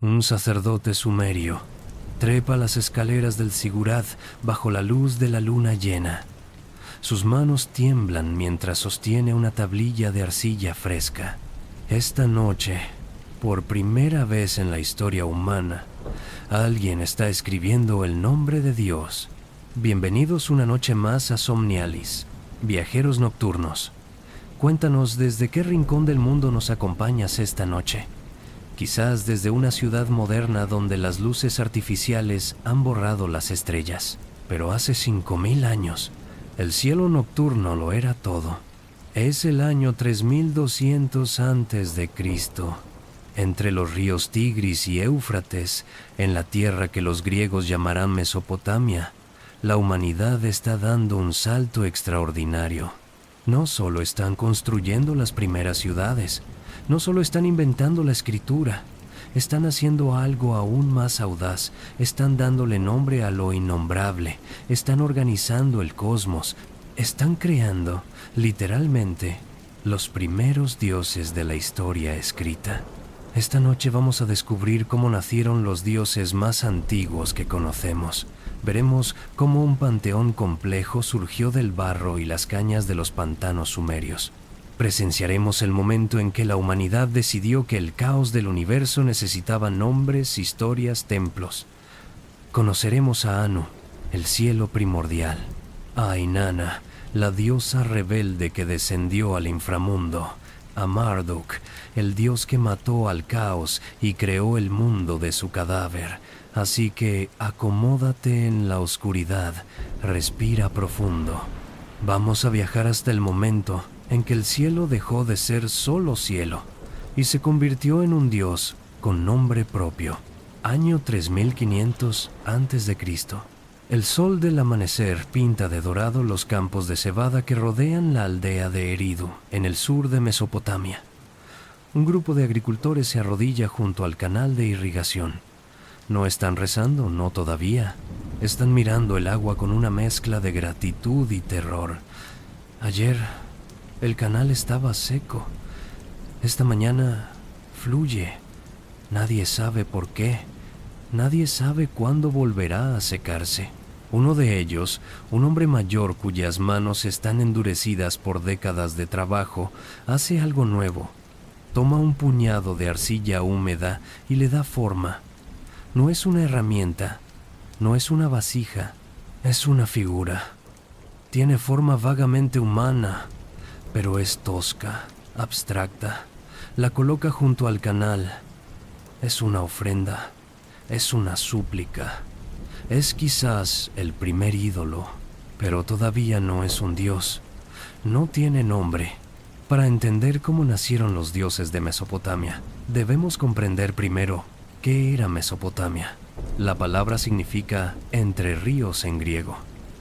Un sacerdote sumerio trepa las escaleras del Sigurat bajo la luz de la luna llena. Sus manos tiemblan mientras sostiene una tablilla de arcilla fresca. Esta noche, por primera vez en la historia humana, alguien está escribiendo el nombre de Dios. Bienvenidos una noche más a Somnialis, viajeros nocturnos. Cuéntanos desde qué rincón del mundo nos acompañas esta noche. Quizás desde una ciudad moderna donde las luces artificiales han borrado las estrellas. Pero hace 5000 años, el cielo nocturno lo era todo. Es el año 3200 antes de Cristo. Entre los ríos Tigris y Éufrates, en la tierra que los griegos llamarán Mesopotamia, la humanidad está dando un salto extraordinario. No solo están construyendo las primeras ciudades, no solo están inventando la escritura, están haciendo algo aún más audaz, están dándole nombre a lo innombrable, están organizando el cosmos, están creando, literalmente, los primeros dioses de la historia escrita. Esta noche vamos a descubrir cómo nacieron los dioses más antiguos que conocemos. Veremos cómo un panteón complejo surgió del barro y las cañas de los pantanos sumerios. Presenciaremos el momento en que la humanidad decidió que el caos del universo necesitaba nombres, historias, templos. Conoceremos a Anu, el cielo primordial, a Inanna, la diosa rebelde que descendió al inframundo, a Marduk, el dios que mató al caos y creó el mundo de su cadáver. Así que acomódate en la oscuridad, respira profundo. Vamos a viajar hasta el momento en que el cielo dejó de ser solo cielo y se convirtió en un dios con nombre propio. Año 3500 a.C. El sol del amanecer pinta de dorado los campos de cebada que rodean la aldea de Eridu, en el sur de Mesopotamia. Un grupo de agricultores se arrodilla junto al canal de irrigación. No están rezando, no todavía. Están mirando el agua con una mezcla de gratitud y terror. Ayer, el canal estaba seco. Esta mañana, fluye. Nadie sabe por qué. Nadie sabe cuándo volverá a secarse. Uno de ellos, un hombre mayor cuyas manos están endurecidas por décadas de trabajo, hace algo nuevo. Toma un puñado de arcilla húmeda y le da forma. No es una herramienta, no es una vasija, es una figura. Tiene forma vagamente humana, pero es tosca, abstracta. La coloca junto al canal. Es una ofrenda, es una súplica. Es quizás el primer ídolo, pero todavía no es un dios. No tiene nombre. Para entender cómo nacieron los dioses de Mesopotamia, debemos comprender primero qué era Mesopotamia. La palabra significa entre ríos en griego.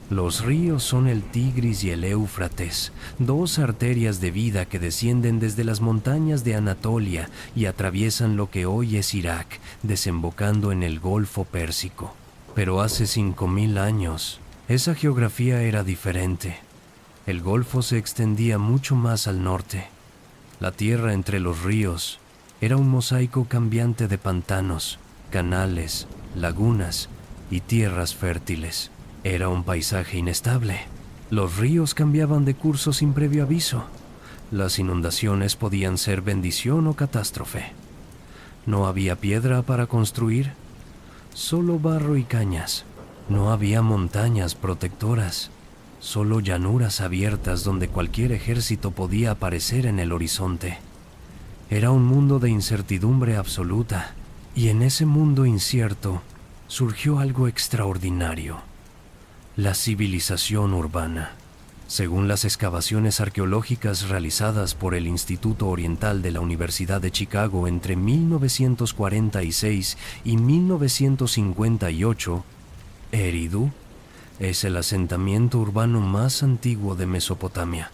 Los ríos son el Tigris y el Éufrates, dos arterias de vida que descienden desde las montañas de Anatolia y atraviesan lo que hoy es Irak, desembocando en el Golfo Pérsico. Pero hace 5000 años, esa geografía era diferente. El Golfo se extendía mucho más al norte. La tierra entre los ríos era un mosaico cambiante de pantanos, canales, lagunas y tierras fértiles. Era un paisaje inestable. Los ríos cambiaban de curso sin previo aviso. Las inundaciones podían ser bendición o catástrofe. No había piedra para construir, solo barro y cañas. No había montañas protectoras, solo llanuras abiertas donde cualquier ejército podía aparecer en el horizonte. Era un mundo de incertidumbre absoluta, y en ese mundo incierto surgió algo extraordinario: la civilización urbana. Según las excavaciones arqueológicas realizadas por el Instituto Oriental de la Universidad de Chicago entre 1946 y 1958, Eridu es el asentamiento urbano más antiguo de Mesopotamia.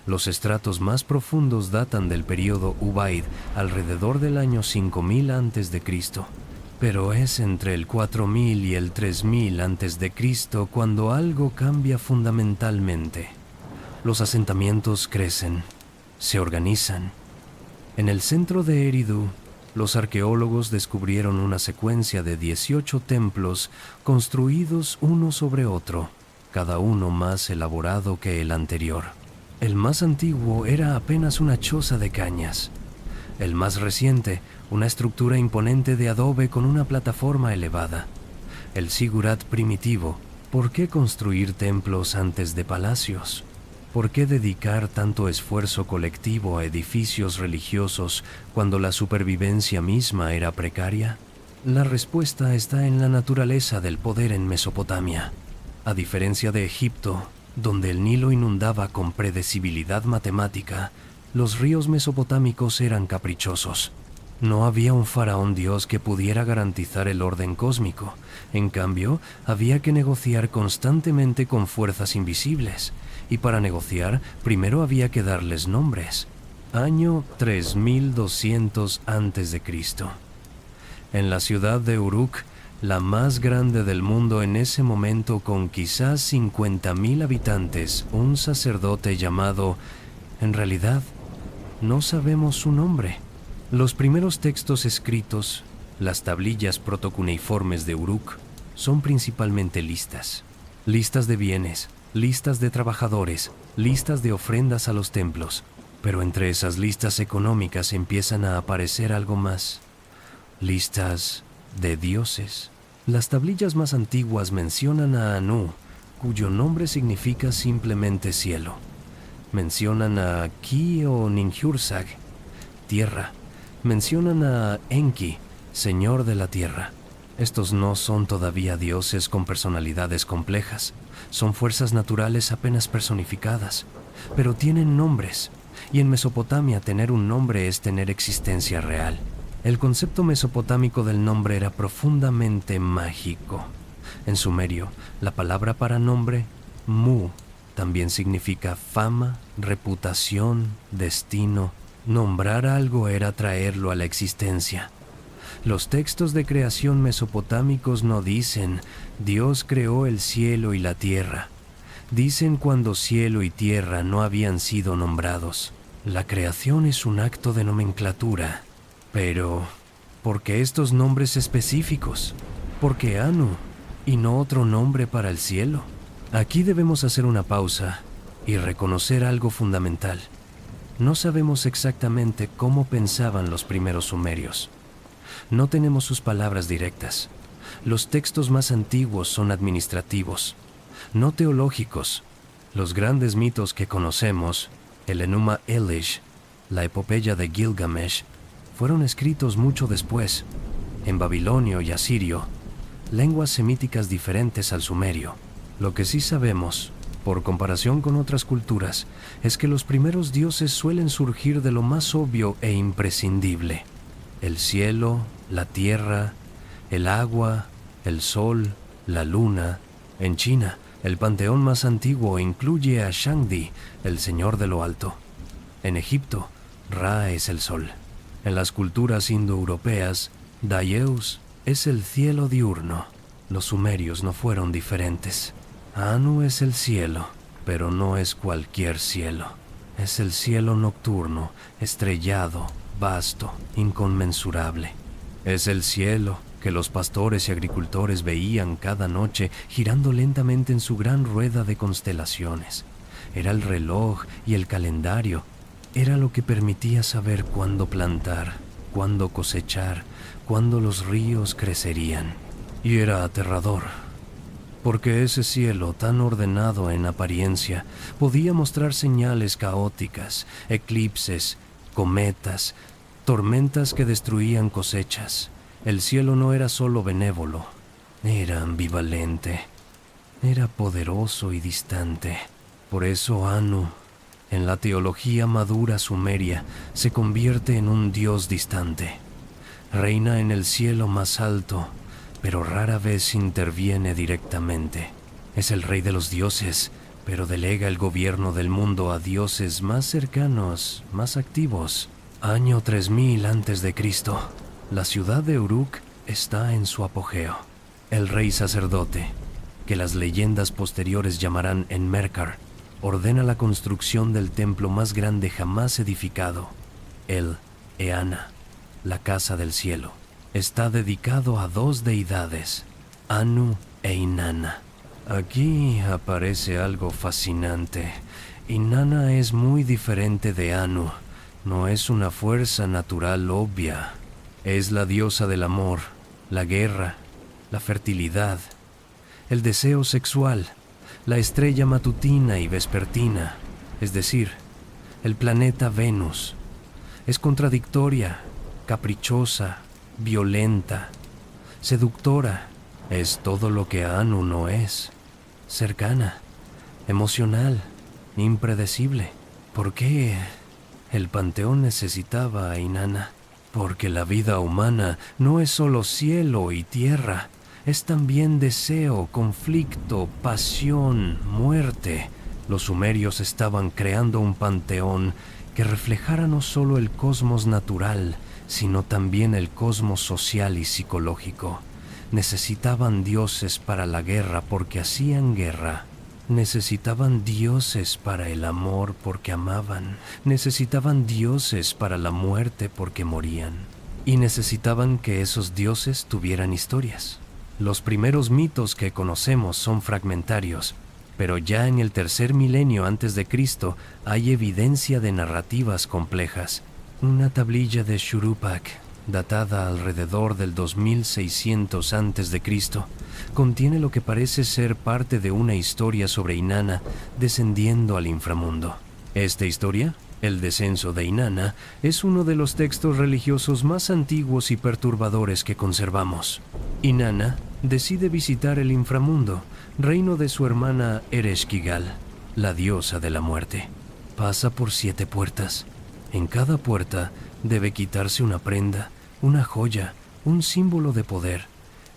Los estratos más profundos datan del período Ubaid, alrededor del año 5000 a.C., pero es entre el 4000 y el 3000 a.C. cuando algo cambia fundamentalmente. Los asentamientos crecen, se organizan. En el centro de Eridu Los arqueólogos descubrieron una secuencia de 18 templos construidos uno sobre otro, cada uno más elaborado que el anterior. El más antiguo era apenas una choza de cañas. El más reciente, una estructura imponente de adobe con una plataforma elevada. El zigurat primitivo, ¿por qué construir templos antes de palacios? ¿Por qué dedicar tanto esfuerzo colectivo a edificios religiosos cuando la supervivencia misma era precaria? La respuesta está en la naturaleza del poder en Mesopotamia. A diferencia de Egipto, donde el Nilo inundaba con predecibilidad matemática, los ríos mesopotámicos eran caprichosos. No había un faraón dios que pudiera garantizar el orden cósmico. En cambio, había que negociar constantemente con fuerzas invisibles. Y para negociar, primero había que darles nombres. Año 3200 a.C. En la ciudad de Uruk, la más grande del mundo en ese momento con quizás 50.000 habitantes, un sacerdote llamado... En realidad, no sabemos su nombre. Los primeros textos escritos, las tablillas protocuneiformes de Uruk, son principalmente listas. Listas de bienes, listas de trabajadores, listas de ofrendas a los templos. Pero entre esas listas económicas empiezan a aparecer algo más. Listas de dioses. Las tablillas más antiguas mencionan a Anu, cuyo nombre significa simplemente cielo. Mencionan a Ki o Ninhursag, tierra. Mencionan a Enki, señor de la tierra. Estos no son todavía dioses con personalidades complejas. Son fuerzas naturales apenas personificadas, pero tienen nombres. Y en Mesopotamia tener un nombre es tener existencia real. El concepto mesopotámico del nombre era profundamente mágico. En sumerio, la palabra para nombre, Mu, también significa fama, reputación, destino. Nombrar algo era traerlo a la existencia. Los textos de creación mesopotámicos no dicen Dios creó el cielo y la tierra. Dicen cuando cielo y tierra no habían sido nombrados. La creación es un acto de nomenclatura. Pero, ¿por qué estos nombres específicos? ¿Por qué Anu y no otro nombre para el cielo? Aquí debemos hacer una pausa y reconocer algo fundamental. No sabemos exactamente cómo pensaban los primeros sumerios. No tenemos sus palabras directas. Los textos más antiguos son administrativos, no teológicos. Los grandes mitos que conocemos, el Enuma Elish, la epopeya de Gilgamesh, fueron escritos mucho después, en babilonio y asirio, lenguas semíticas diferentes al sumerio. Lo que sí sabemos, por comparación con otras culturas, es que los primeros dioses suelen surgir de lo más obvio e imprescindible. El cielo, la tierra, el agua, el sol, la luna. En China, el panteón más antiguo incluye a Shangdi, el señor de lo alto. En Egipto, Ra es el sol. En las culturas indoeuropeas, Dayeus es el cielo diurno. Los sumerios no fueron diferentes. Anu es el cielo, pero no es cualquier cielo. Es el cielo nocturno, estrellado, vasto, inconmensurable. Es el cielo que los pastores y agricultores veían cada noche girando lentamente en su gran rueda de constelaciones. Era el reloj y el calendario. Era lo que permitía saber cuándo plantar, cuándo cosechar, cuándo los ríos crecerían. Y era aterrador, porque ese cielo tan ordenado en apariencia podía mostrar señales caóticas, eclipses, cometas, tormentas que destruían cosechas. El cielo no era solo benévolo, era ambivalente, era poderoso y distante. Por eso Anu, en la teología madura sumeria, se convierte en un dios distante. Reina en el cielo más alto, pero rara vez interviene directamente. Es el rey de los dioses, pero delega el gobierno del mundo a dioses más cercanos, más activos. Año 3000 a.C. La ciudad de Uruk está en su apogeo. El rey sacerdote, que las leyendas posteriores llamarán Enmerkar, ordena la construcción del templo más grande jamás edificado, el Eana. la casa del cielo, está dedicado a dos deidades, Anu e Inanna. Aquí aparece algo fascinante. Inanna es muy diferente de Anu. No es una fuerza natural obvia. Es la diosa del amor, la guerra, la fertilidad, el deseo sexual, la estrella matutina y vespertina, es decir, el planeta Venus. Es contradictoria, caprichosa, violenta, seductora. Es todo lo que Anu no es. Cercana, emocional, impredecible. ¿Por qué el panteón necesitaba a Inanna? Porque la vida humana no es solo cielo y tierra, es también deseo, conflicto, pasión, muerte. Los sumerios estaban creando un panteón que reflejara no solo el cosmos natural, sino también el cosmos social y psicológico. Necesitaban dioses para la guerra porque hacían guerra. Necesitaban dioses para el amor porque amaban. Necesitaban dioses para la muerte porque morían. Y necesitaban que esos dioses tuvieran historias. Los primeros mitos que conocemos son fragmentarios, pero ya en el tercer milenio antes de Cristo hay evidencia de narrativas complejas. Una tablilla de Shuruppak, datada alrededor del 2600 a.C., contiene lo que parece ser parte de una historia sobre Inanna descendiendo al inframundo. Esta historia, el descenso de Inanna, es uno de los textos religiosos más antiguos y perturbadores que conservamos. Inanna decide visitar el inframundo, reino de su hermana Ereshkigal, la diosa de la muerte. Pasa por 7 puertas. En cada puerta debe quitarse una prenda, una joya, un símbolo de poder.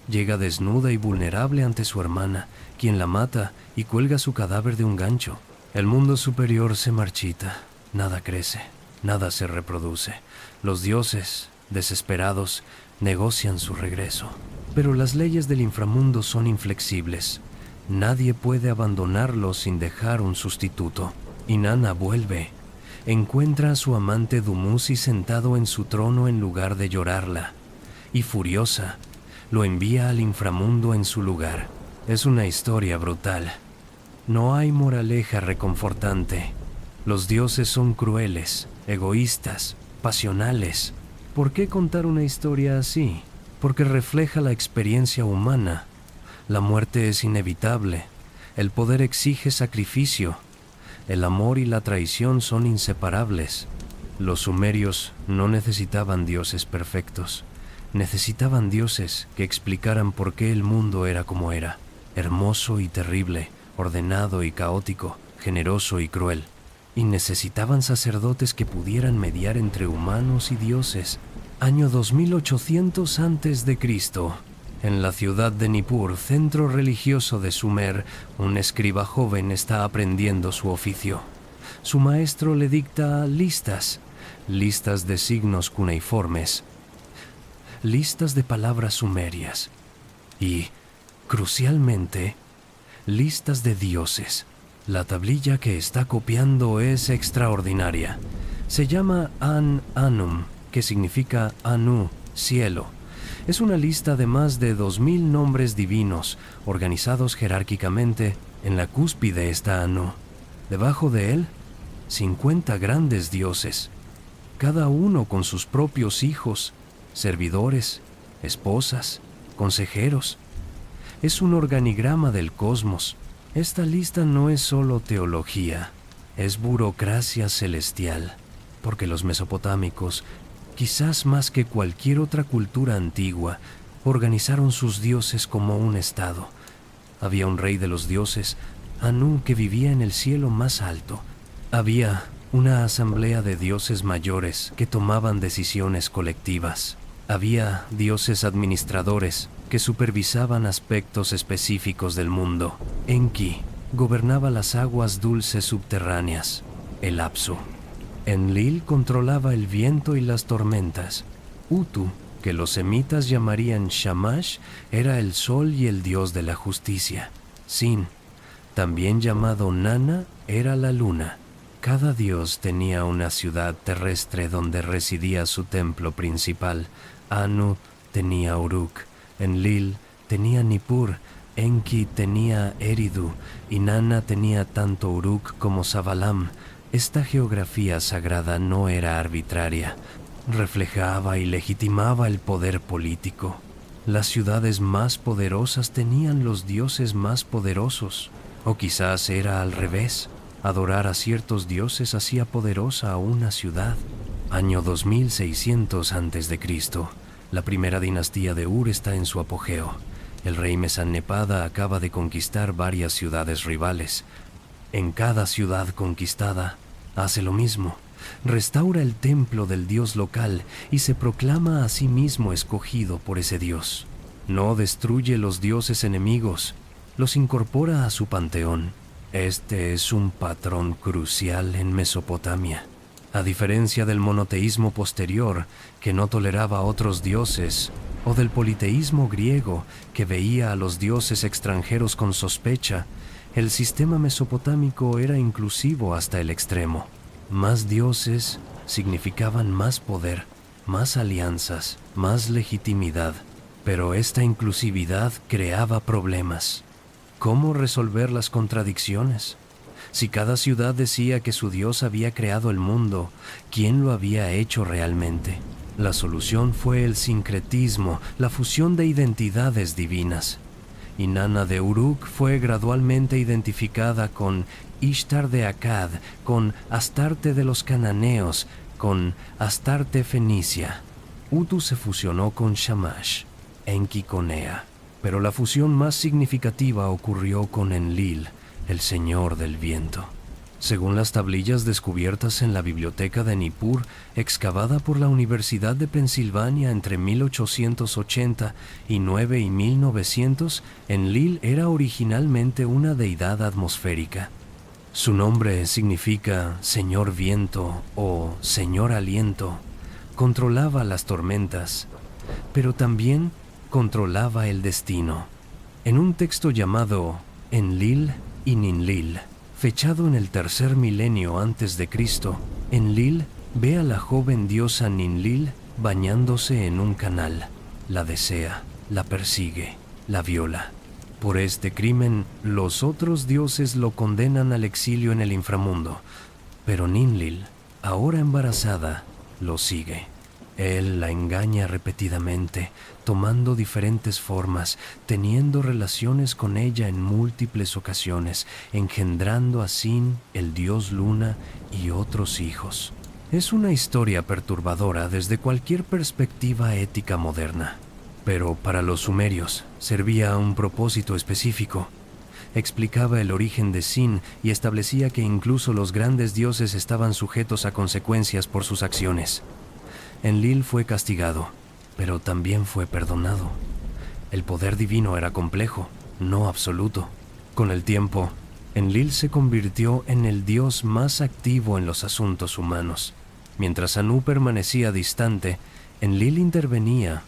Llega desnuda y vulnerable ante su hermana, quien la mata y cuelga su cadáver de un gancho. El mundo superior se marchita, nada crece, nada se reproduce. Los dioses, desesperados, negocian su regreso. Pero las leyes del inframundo son inflexibles. Nadie puede abandonarlo sin dejar un sustituto. Inanna vuelve. Encuentra a su amante Dumuzi sentado en su trono en lugar de llorarla, y furiosa, lo envía al inframundo en su lugar. Es una historia brutal. No hay moraleja reconfortante. Los dioses son crueles, egoístas, pasionales. ¿Por qué contar una historia así? Porque refleja la experiencia humana. La muerte es inevitable. El poder exige sacrificio. El amor y la traición son inseparables. Los sumerios no necesitaban dioses perfectos. Necesitaban dioses que explicaran por qué el mundo era como era, hermoso y terrible, ordenado y caótico, generoso y cruel. Y necesitaban sacerdotes que pudieran mediar entre humanos y dioses. Año 2800 a.C., en la ciudad de Nippur, centro religioso de Sumer, un escriba joven está aprendiendo su oficio. Su maestro le dicta listas de signos cuneiformes, listas de palabras sumerias y, crucialmente, listas de dioses. La tablilla que está copiando es extraordinaria. Se llama An-Anum, que significa Anu, cielo. Es una lista de más de 2000 nombres divinos, organizados jerárquicamente. En la cúspide está Anu. Debajo de él, 50 grandes dioses, cada uno con sus propios hijos, servidores, esposas, consejeros. Es un organigrama del cosmos. Esta lista no es solo teología, es burocracia celestial, porque los mesopotámicos, quizás más que cualquier otra cultura antigua, organizaron sus dioses como un estado. Había un rey de los dioses, Anu, que vivía en el cielo más alto. Había una asamblea de dioses mayores que tomaban decisiones colectivas. Había dioses administradores que supervisaban aspectos específicos del mundo. Enki gobernaba las aguas dulces subterráneas, el Apsu. Enlil controlaba el viento y las tormentas. Utu, que los semitas llamarían Shamash, era el sol y el dios de la justicia. Sin, también llamado Nana, era la luna. Cada dios tenía una ciudad terrestre donde residía su templo principal. Anu tenía Uruk, Enlil tenía Nippur, Enki tenía Eridu, Inanna tenía tanto Uruk como Savalam. Esta geografía sagrada no era arbitraria, reflejaba y legitimaba el poder político. Las ciudades más poderosas tenían los dioses más poderosos, o quizás era al revés. Adorar a ciertos dioses hacía poderosa a una ciudad. Año 2600 a.C. La primera dinastía de Ur está en su apogeo. El rey Mesannepada acaba de conquistar varias ciudades rivales. En cada ciudad conquistada, hace lo mismo. Restaura el templo del dios local y se proclama a sí mismo escogido por ese dios. No destruye los dioses enemigos, los incorpora a su panteón. Este es un patrón crucial en Mesopotamia. A diferencia del monoteísmo posterior, que no toleraba a otros dioses, o del politeísmo griego, que veía a los dioses extranjeros con sospecha, el sistema mesopotámico era inclusivo hasta el extremo. Más dioses significaban más poder, más alianzas, más legitimidad, pero esta inclusividad creaba problemas. ¿Cómo resolver las contradicciones? Si cada ciudad decía que su dios había creado el mundo, ¿quién lo había hecho realmente? La solución fue el sincretismo, la fusión de identidades divinas. Inanna de Uruk fue gradualmente identificada con Ishtar de Akkad, con Astarte de los cananeos, con Astarte fenicia. Utu se fusionó con Shamash, Enki con Ea. Pero la fusión más significativa ocurrió con Enlil, el señor del viento. Según las tablillas descubiertas en la biblioteca de Nippur, excavada por la Universidad de Pensilvania entre 1889 y 1900, Enlil era originalmente una deidad atmosférica. Su nombre significa Señor Viento o Señor Aliento. Controlaba las tormentas, pero también controlaba el destino. En un texto llamado Enlil y Ninlil, fechado en el tercer milenio antes de Cristo, Enlil ve a la joven diosa Ninlil bañándose en un canal. La desea, la persigue, la viola. Por este crimen, los otros dioses lo condenan al exilio en el inframundo, pero Ninlil, ahora embarazada, lo sigue. Él la engaña repetidamente, tomando diferentes formas, teniendo relaciones con ella en múltiples ocasiones, engendrando a Sin, el dios Luna, y otros hijos. Es una historia perturbadora desde cualquier perspectiva ética moderna, pero para los sumerios servía a un propósito específico. Explicaba el origen de Sin y establecía que incluso los grandes dioses estaban sujetos a consecuencias por sus acciones. Enlil fue castigado, pero también fue perdonado. El poder divino era complejo, no absoluto. Con el tiempo, Enlil se convirtió en el dios más activo en los asuntos humanos. Mientras Anu permanecía distante, Enlil intervenía,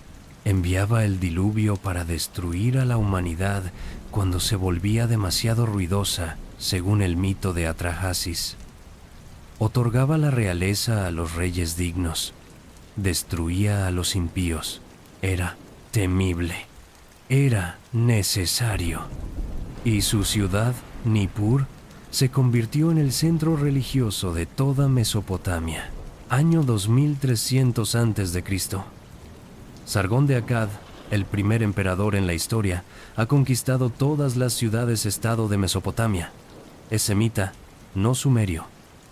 enviaba el diluvio para destruir a la humanidad cuando se volvía demasiado ruidosa, según el mito de Atrahasis. Otorgaba la realeza a los reyes dignos. Destruía a los impíos. Era temible. Era necesario. Y su ciudad, Nippur, se convirtió en el centro religioso de toda Mesopotamia. Año 2300 a.C. Sargón de Akkad, el primer emperador en la historia, ha conquistado todas las ciudades-estado de Mesopotamia. Es semita, no sumerio.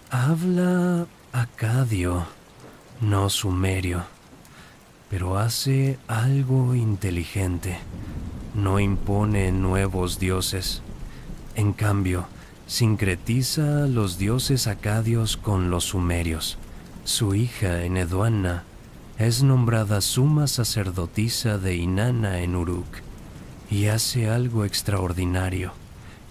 Habla acadio, no sumerio, pero hace algo inteligente. No impone nuevos dioses. En cambio, sincretiza a los dioses acadios con los sumerios. Su hija Enheduanna es nombrada suma sacerdotisa de Inanna en Uruk y hace algo extraordinario.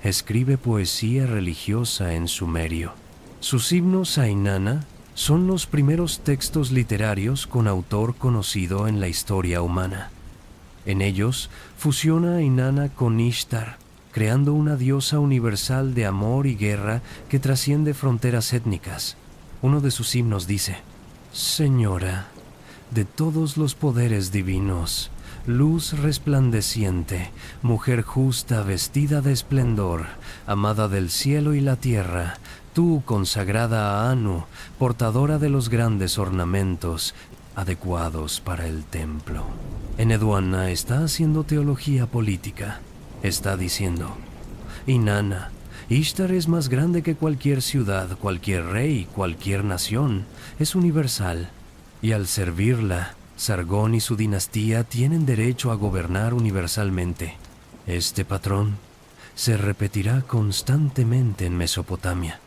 Escribe poesía religiosa en sumerio. Sus himnos a Inanna son los primeros textos literarios con autor conocido en la historia humana. En ellos fusiona a Inanna con Ishtar, creando una diosa universal de amor y guerra que trasciende fronteras étnicas. Uno de sus himnos dice: Señora de todos los poderes divinos, luz resplandeciente, mujer justa vestida de esplendor, amada del cielo y la tierra, tú consagrada a Anu, portadora de los grandes ornamentos adecuados para el templo. Enheduanna está haciendo teología política. Está diciendo: Inanna, Ishtar es más grande que cualquier ciudad, cualquier rey, cualquier nación. Es universal. Y al servirla, Sargón y su dinastía tienen derecho a gobernar universalmente. Este patrón se repetirá constantemente en Mesopotamia.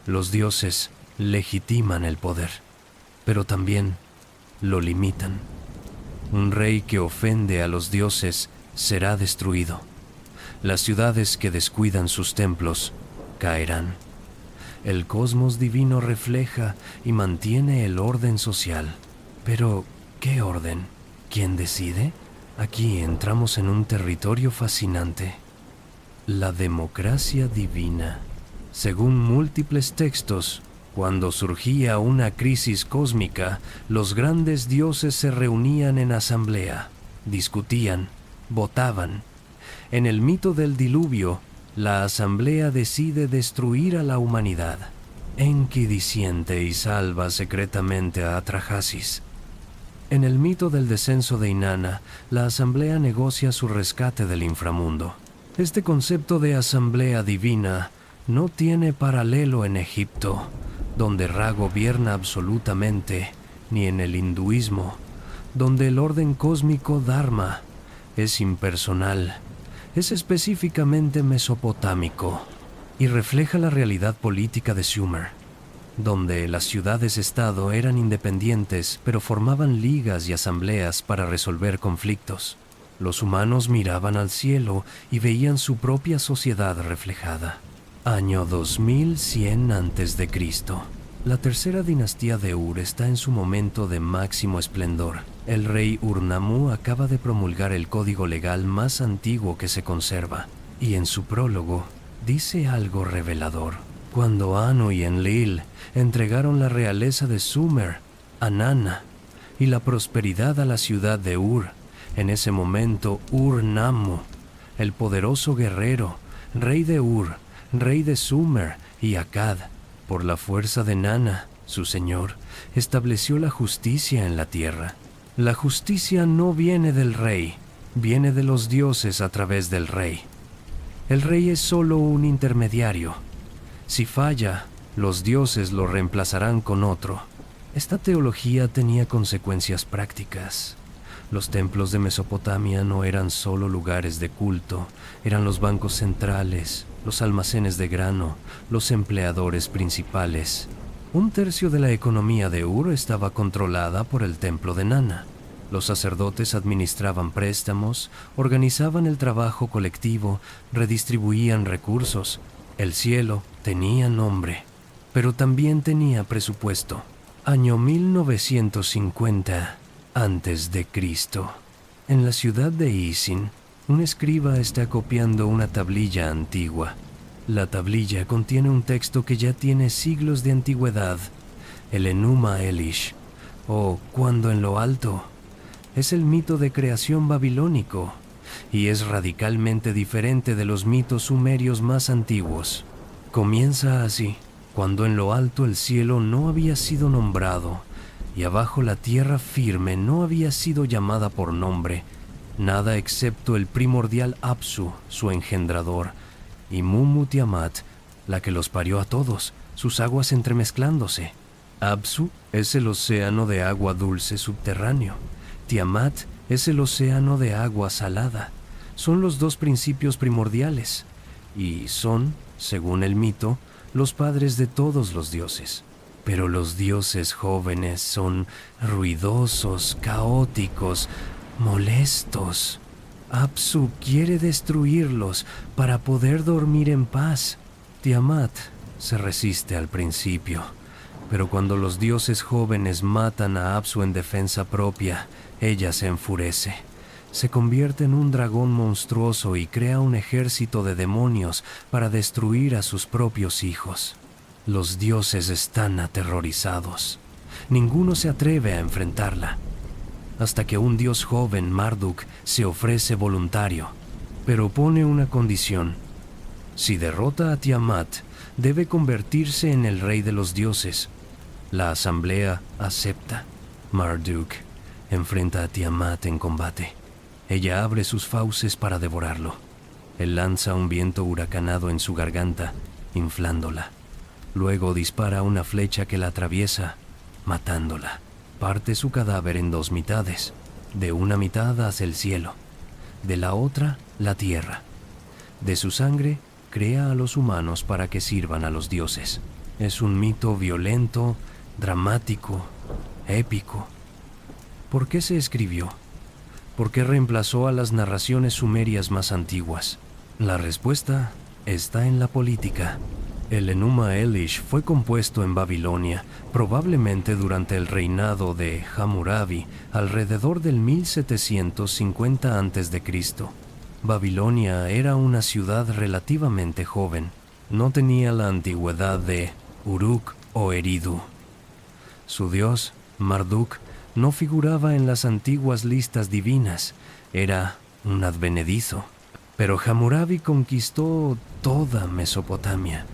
Los dioses legitiman el poder, pero también lo limitan. Un rey que ofende a los dioses será destruido. Las ciudades que descuidan sus templos caerán. El cosmos divino refleja y mantiene el orden social. Pero, ¿qué orden? ¿Quién decide? Aquí entramos en un territorio fascinante. La democracia divina. Según múltiples textos, cuando surgía una crisis cósmica, los grandes dioses se reunían en asamblea, discutían, votaban. En el mito del diluvio, la asamblea decide destruir a la humanidad. Enki disiente y salva secretamente a Atrahasis. En el mito del descenso de Inanna, la asamblea negocia su rescate del inframundo. Este concepto de asamblea divina no tiene paralelo en Egipto, donde Ra gobierna absolutamente, ni en el hinduismo, donde el orden cósmico Dharma es impersonal. Es específicamente mesopotámico y refleja la realidad política de Sumer, donde las ciudades-estado eran independientes pero formaban ligas y asambleas para resolver conflictos. Los humanos miraban al cielo y veían su propia sociedad reflejada. Año 2100 a.C. La tercera dinastía de Ur está en su momento de máximo esplendor. El rey Ur-Nammu acaba de promulgar el código legal más antiguo que se conserva, y en su prólogo dice algo revelador. Cuando Anu y Enlil entregaron la realeza de Sumer a Nanna y la prosperidad a la ciudad de Ur, en ese momento Ur-Nammu, el poderoso guerrero, rey de Ur, rey de Sumer y Akkad, por la fuerza de Nanna, su señor, estableció la justicia en la tierra. La justicia no viene del rey, viene de los dioses a través del rey. El rey es solo un intermediario. Si falla, los dioses lo reemplazarán con otro. Esta teología tenía consecuencias prácticas. Los templos de Mesopotamia no eran solo lugares de culto, eran los bancos centrales, los almacenes de grano, los empleadores principales. Un tercio de la economía de Ur estaba controlada por el templo de Nanna. Los sacerdotes administraban préstamos, organizaban el trabajo colectivo, redistribuían recursos. El cielo tenía nombre, pero también tenía presupuesto. Año 1950 a.C. En la ciudad de Isin, un escriba está copiando una tablilla antigua. La tablilla contiene un texto que ya tiene siglos de antigüedad, el Enuma Elish, o Cuando en lo alto. Es el mito de creación babilónico, y es radicalmente diferente de los mitos sumerios más antiguos. Comienza así: cuando en lo alto el cielo no había sido nombrado, y abajo la tierra firme no había sido llamada por nombre, nada excepto el primordial Apsu, su engendrador, y Mumu Tiamat, la que los parió a todos, sus aguas entremezclándose. Apsu es el océano de agua dulce subterráneo. Tiamat es el océano de agua salada. Son los dos principios primordiales, y son, según el mito, los padres de todos los dioses. Pero los dioses jóvenes son ruidosos, caóticos, molestos. Apsu quiere destruirlos para poder dormir en paz. Tiamat se resiste al principio, pero cuando los dioses jóvenes matan a Apsu en defensa propia, ella se enfurece. se convierte en un dragón monstruoso y crea un ejército de demonios para destruir a sus propios hijos. Los dioses están aterrorizados. Ninguno se atreve a enfrentarla, hasta que un dios joven, Marduk, se ofrece voluntario, pero pone una condición. Si derrota a Tiamat, debe convertirse en el rey de los dioses. La asamblea acepta. Marduk enfrenta a Tiamat en combate. Ella abre sus fauces para devorarlo. Él lanza un viento huracanado en su garganta, inflándola. Luego dispara una flecha que la atraviesa, matándola. Parte su cadáver en dos mitades. De una mitad hacia el cielo, de la otra la tierra. De su sangre crea a los humanos para que sirvan a los dioses. Es un mito violento, dramático, épico. ¿Por qué se escribió? ¿Por qué reemplazó a las narraciones sumerias más antiguas? La respuesta está en la política. El Enuma Elish fue compuesto en Babilonia, probablemente durante el reinado de Hammurabi, alrededor del 1750 a.C. Babilonia era una ciudad relativamente joven. No tenía la antigüedad de Uruk o Eridu. Su dios, Marduk, no figuraba en las antiguas listas divinas. Era un advenedizo. Pero Hammurabi conquistó toda Mesopotamia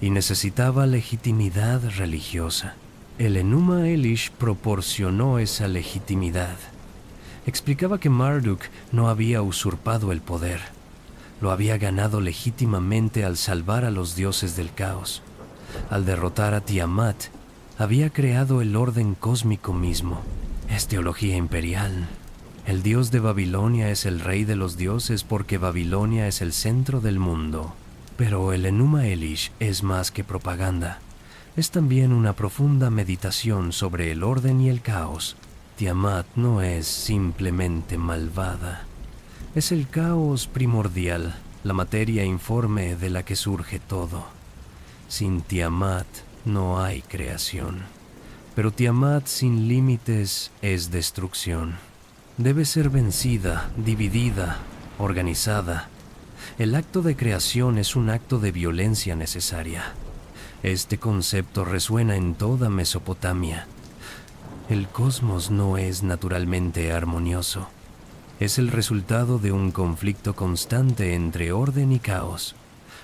y necesitaba legitimidad religiosa. El Enuma Elish proporcionó esa legitimidad. Explicaba que Marduk no había usurpado el poder. Lo había ganado legítimamente al salvar a los dioses del caos. Al derrotar a Tiamat, había creado el orden cósmico mismo. Es teología imperial. El dios de Babilonia es el rey de los dioses porque Babilonia es el centro del mundo. Pero el Enuma Elish es más que propaganda. Es también una profunda meditación sobre el orden y el caos. Tiamat no es simplemente malvada. Es el caos primordial, la materia informe de la que surge todo. Sin Tiamat no hay creación. Pero Tiamat sin límites es destrucción. Debe ser vencida, dividida, organizada. El acto de creación es un acto de violencia necesaria. Este concepto resuena en toda Mesopotamia. El cosmos no es naturalmente armonioso. Es el resultado de un conflicto constante entre orden y caos.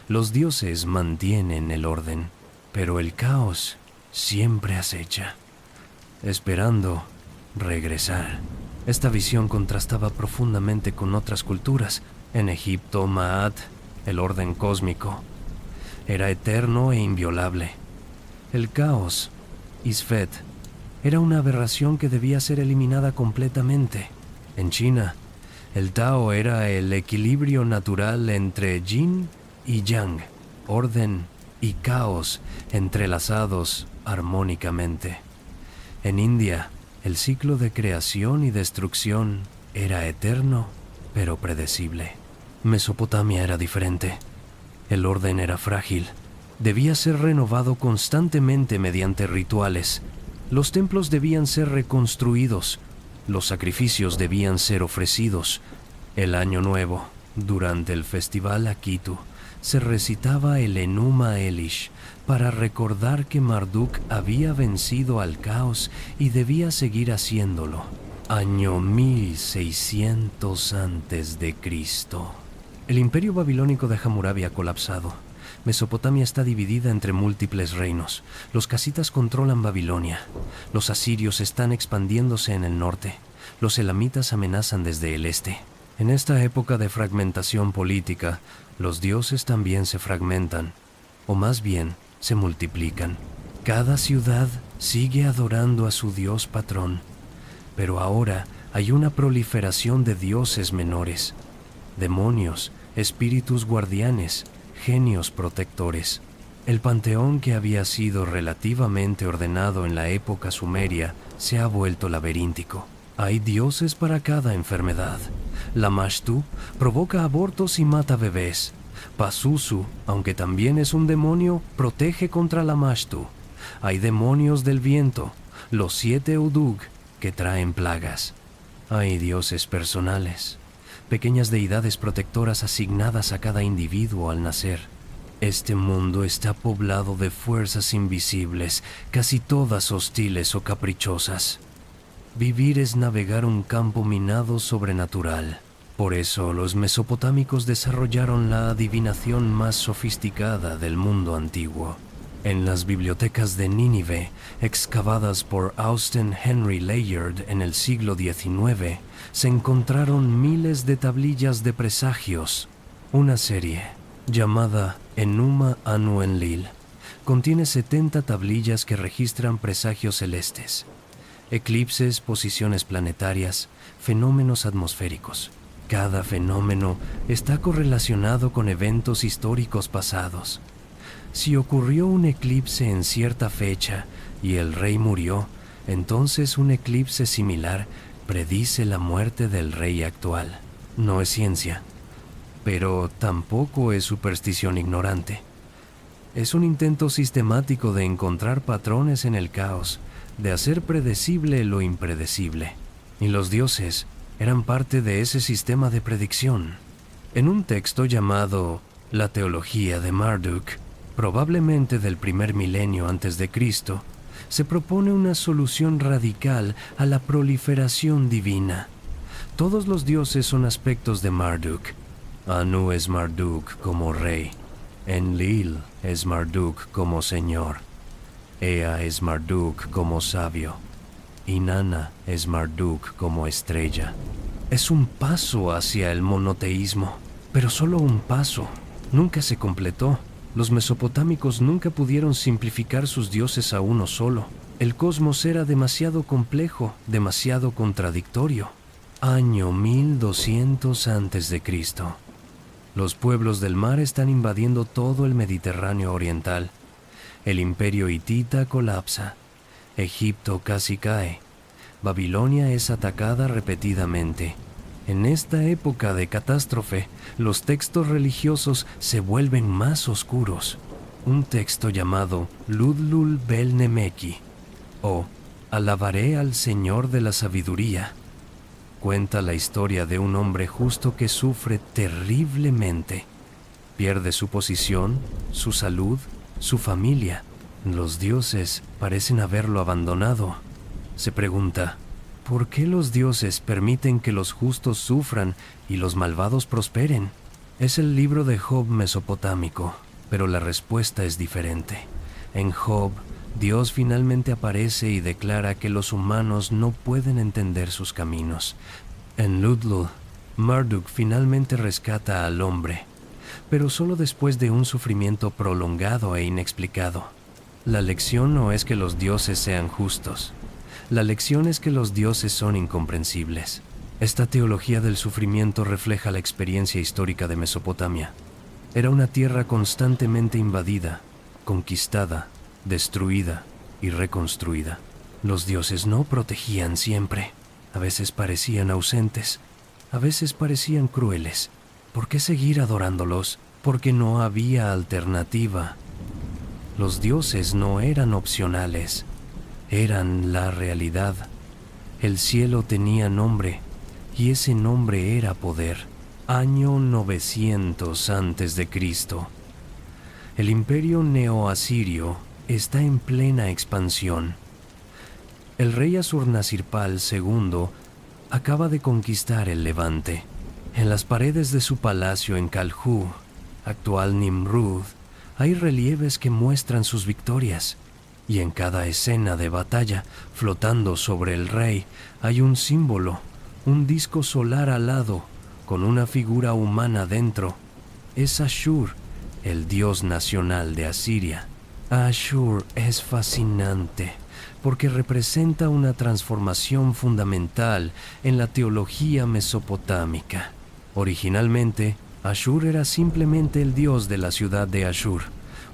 Los dioses mantienen el orden, pero el caos siempre acecha, esperando regresar. Esta visión contrastaba profundamente con otras culturas. En Egipto, Maat, el orden cósmico, era eterno e inviolable. El caos, Isfet, era una aberración que debía ser eliminada completamente. En China, el Tao era el equilibrio natural entre Yin y Yang, orden y caos entrelazados armónicamente. En India, el ciclo de creación y destrucción era eterno, pero predecible. Mesopotamia era diferente. El orden era frágil. Debía ser renovado constantemente mediante rituales. Los templos debían ser reconstruidos. Los sacrificios debían ser ofrecidos. El Año Nuevo, durante el festival Akitu, se recitaba el Enuma Elish para recordar que Marduk había vencido al caos y debía seguir haciéndolo. Año 1600 a.C. El imperio babilónico de Hammurabi ha colapsado. Mesopotamia está dividida entre múltiples reinos. Los casitas controlan Babilonia. Los asirios están expandiéndose en el norte. Los elamitas amenazan desde el este. En esta época de fragmentación política, los dioses también se fragmentan, o más bien, se multiplican. Cada ciudad sigue adorando a su dios patrón, pero ahora hay una proliferación de dioses menores. Demonios, espíritus guardianes, genios protectores. El panteón que había sido relativamente ordenado en la época sumeria se ha vuelto laberíntico. Hay dioses para cada enfermedad. Lamashtu provoca abortos y mata bebés. Pazuzu, aunque también es un demonio, protege contra Lamashtu. Hay demonios del viento, los 7 Udug, que traen plagas. Hay dioses personales, pequeñas deidades protectoras asignadas a cada individuo al nacer. Este mundo está poblado de fuerzas invisibles, casi todas hostiles o caprichosas. Vivir es navegar un campo minado sobrenatural. Por eso los mesopotámicos desarrollaron la adivinación más sofisticada del mundo antiguo. En las bibliotecas de Nínive, excavadas por Austen Henry Layard en el siglo XIX, se encontraron miles de tablillas de presagios. Una serie, llamada Enuma Anu Enlil, contiene 70 tablillas que registran presagios celestes, eclipses, posiciones planetarias, fenómenos atmosféricos. Cada fenómeno está correlacionado con eventos históricos pasados. Si ocurrió un eclipse en cierta fecha y el rey murió, entonces un eclipse similar predice la muerte del rey actual. No es ciencia, pero tampoco es superstición ignorante. Es un intento sistemático de encontrar patrones en el caos, de hacer predecible lo impredecible. Y los dioses eran parte de ese sistema de predicción. En un texto llamado La Teología de Marduk, probablemente del primer milenio antes de Cristo, se propone una solución radical a la proliferación divina. Todos los dioses son aspectos de Marduk. Anu es Marduk como rey. Enlil es Marduk como señor. Ea es Marduk como sabio. Inanna es Marduk como estrella. Es un paso hacia el monoteísmo, pero solo un paso. Nunca se completó. Los mesopotámicos nunca pudieron simplificar sus dioses a uno solo. El cosmos era demasiado complejo, demasiado contradictorio. Año 1200 a.C. Los pueblos del mar están invadiendo todo el Mediterráneo oriental. El imperio hitita colapsa. Egipto casi cae. Babilonia es atacada repetidamente. En esta época de catástrofe, los textos religiosos se vuelven más oscuros. Un texto llamado Ludlul Bel Nemeki, o Alabaré al Señor de la Sabiduría, cuenta la historia de un hombre justo que sufre terriblemente. Pierde su posición, su salud, su familia. Los dioses parecen haberlo abandonado. Se pregunta, ¿por qué los dioses permiten que los justos sufran y los malvados prosperen? Es el libro de Job mesopotámico, pero la respuesta es diferente. En Job, Dios finalmente aparece y declara que los humanos no pueden entender sus caminos. En Ludlul, Marduk finalmente rescata al hombre, pero solo después de un sufrimiento prolongado e inexplicado. La lección no es que los dioses sean justos. La lección es que los dioses son incomprensibles. Esta teología del sufrimiento refleja la experiencia histórica de Mesopotamia. Era una tierra constantemente invadida, conquistada, destruida y reconstruida. Los dioses no protegían siempre. A veces parecían ausentes, a veces parecían crueles. ¿Por qué seguir adorándolos? Porque no había alternativa. Los dioses no eran opcionales, eran la realidad. El cielo tenía nombre, y ese nombre era poder. Año 900 a.C. El imperio neoasirio está en plena expansión. El rey Asurnasirpal II acaba de conquistar el Levante. En las paredes de su palacio en Calhú, actual Nimrud, hay relieves que muestran sus victorias, y en cada escena de batalla, flotando sobre el rey, hay un símbolo, un disco solar alado, con una figura humana dentro. Es Ashur, el dios nacional de Asiria. Ashur es fascinante, porque representa una transformación fundamental en la teología mesopotámica. Originalmente, Ashur era simplemente el dios de la ciudad de Ashur,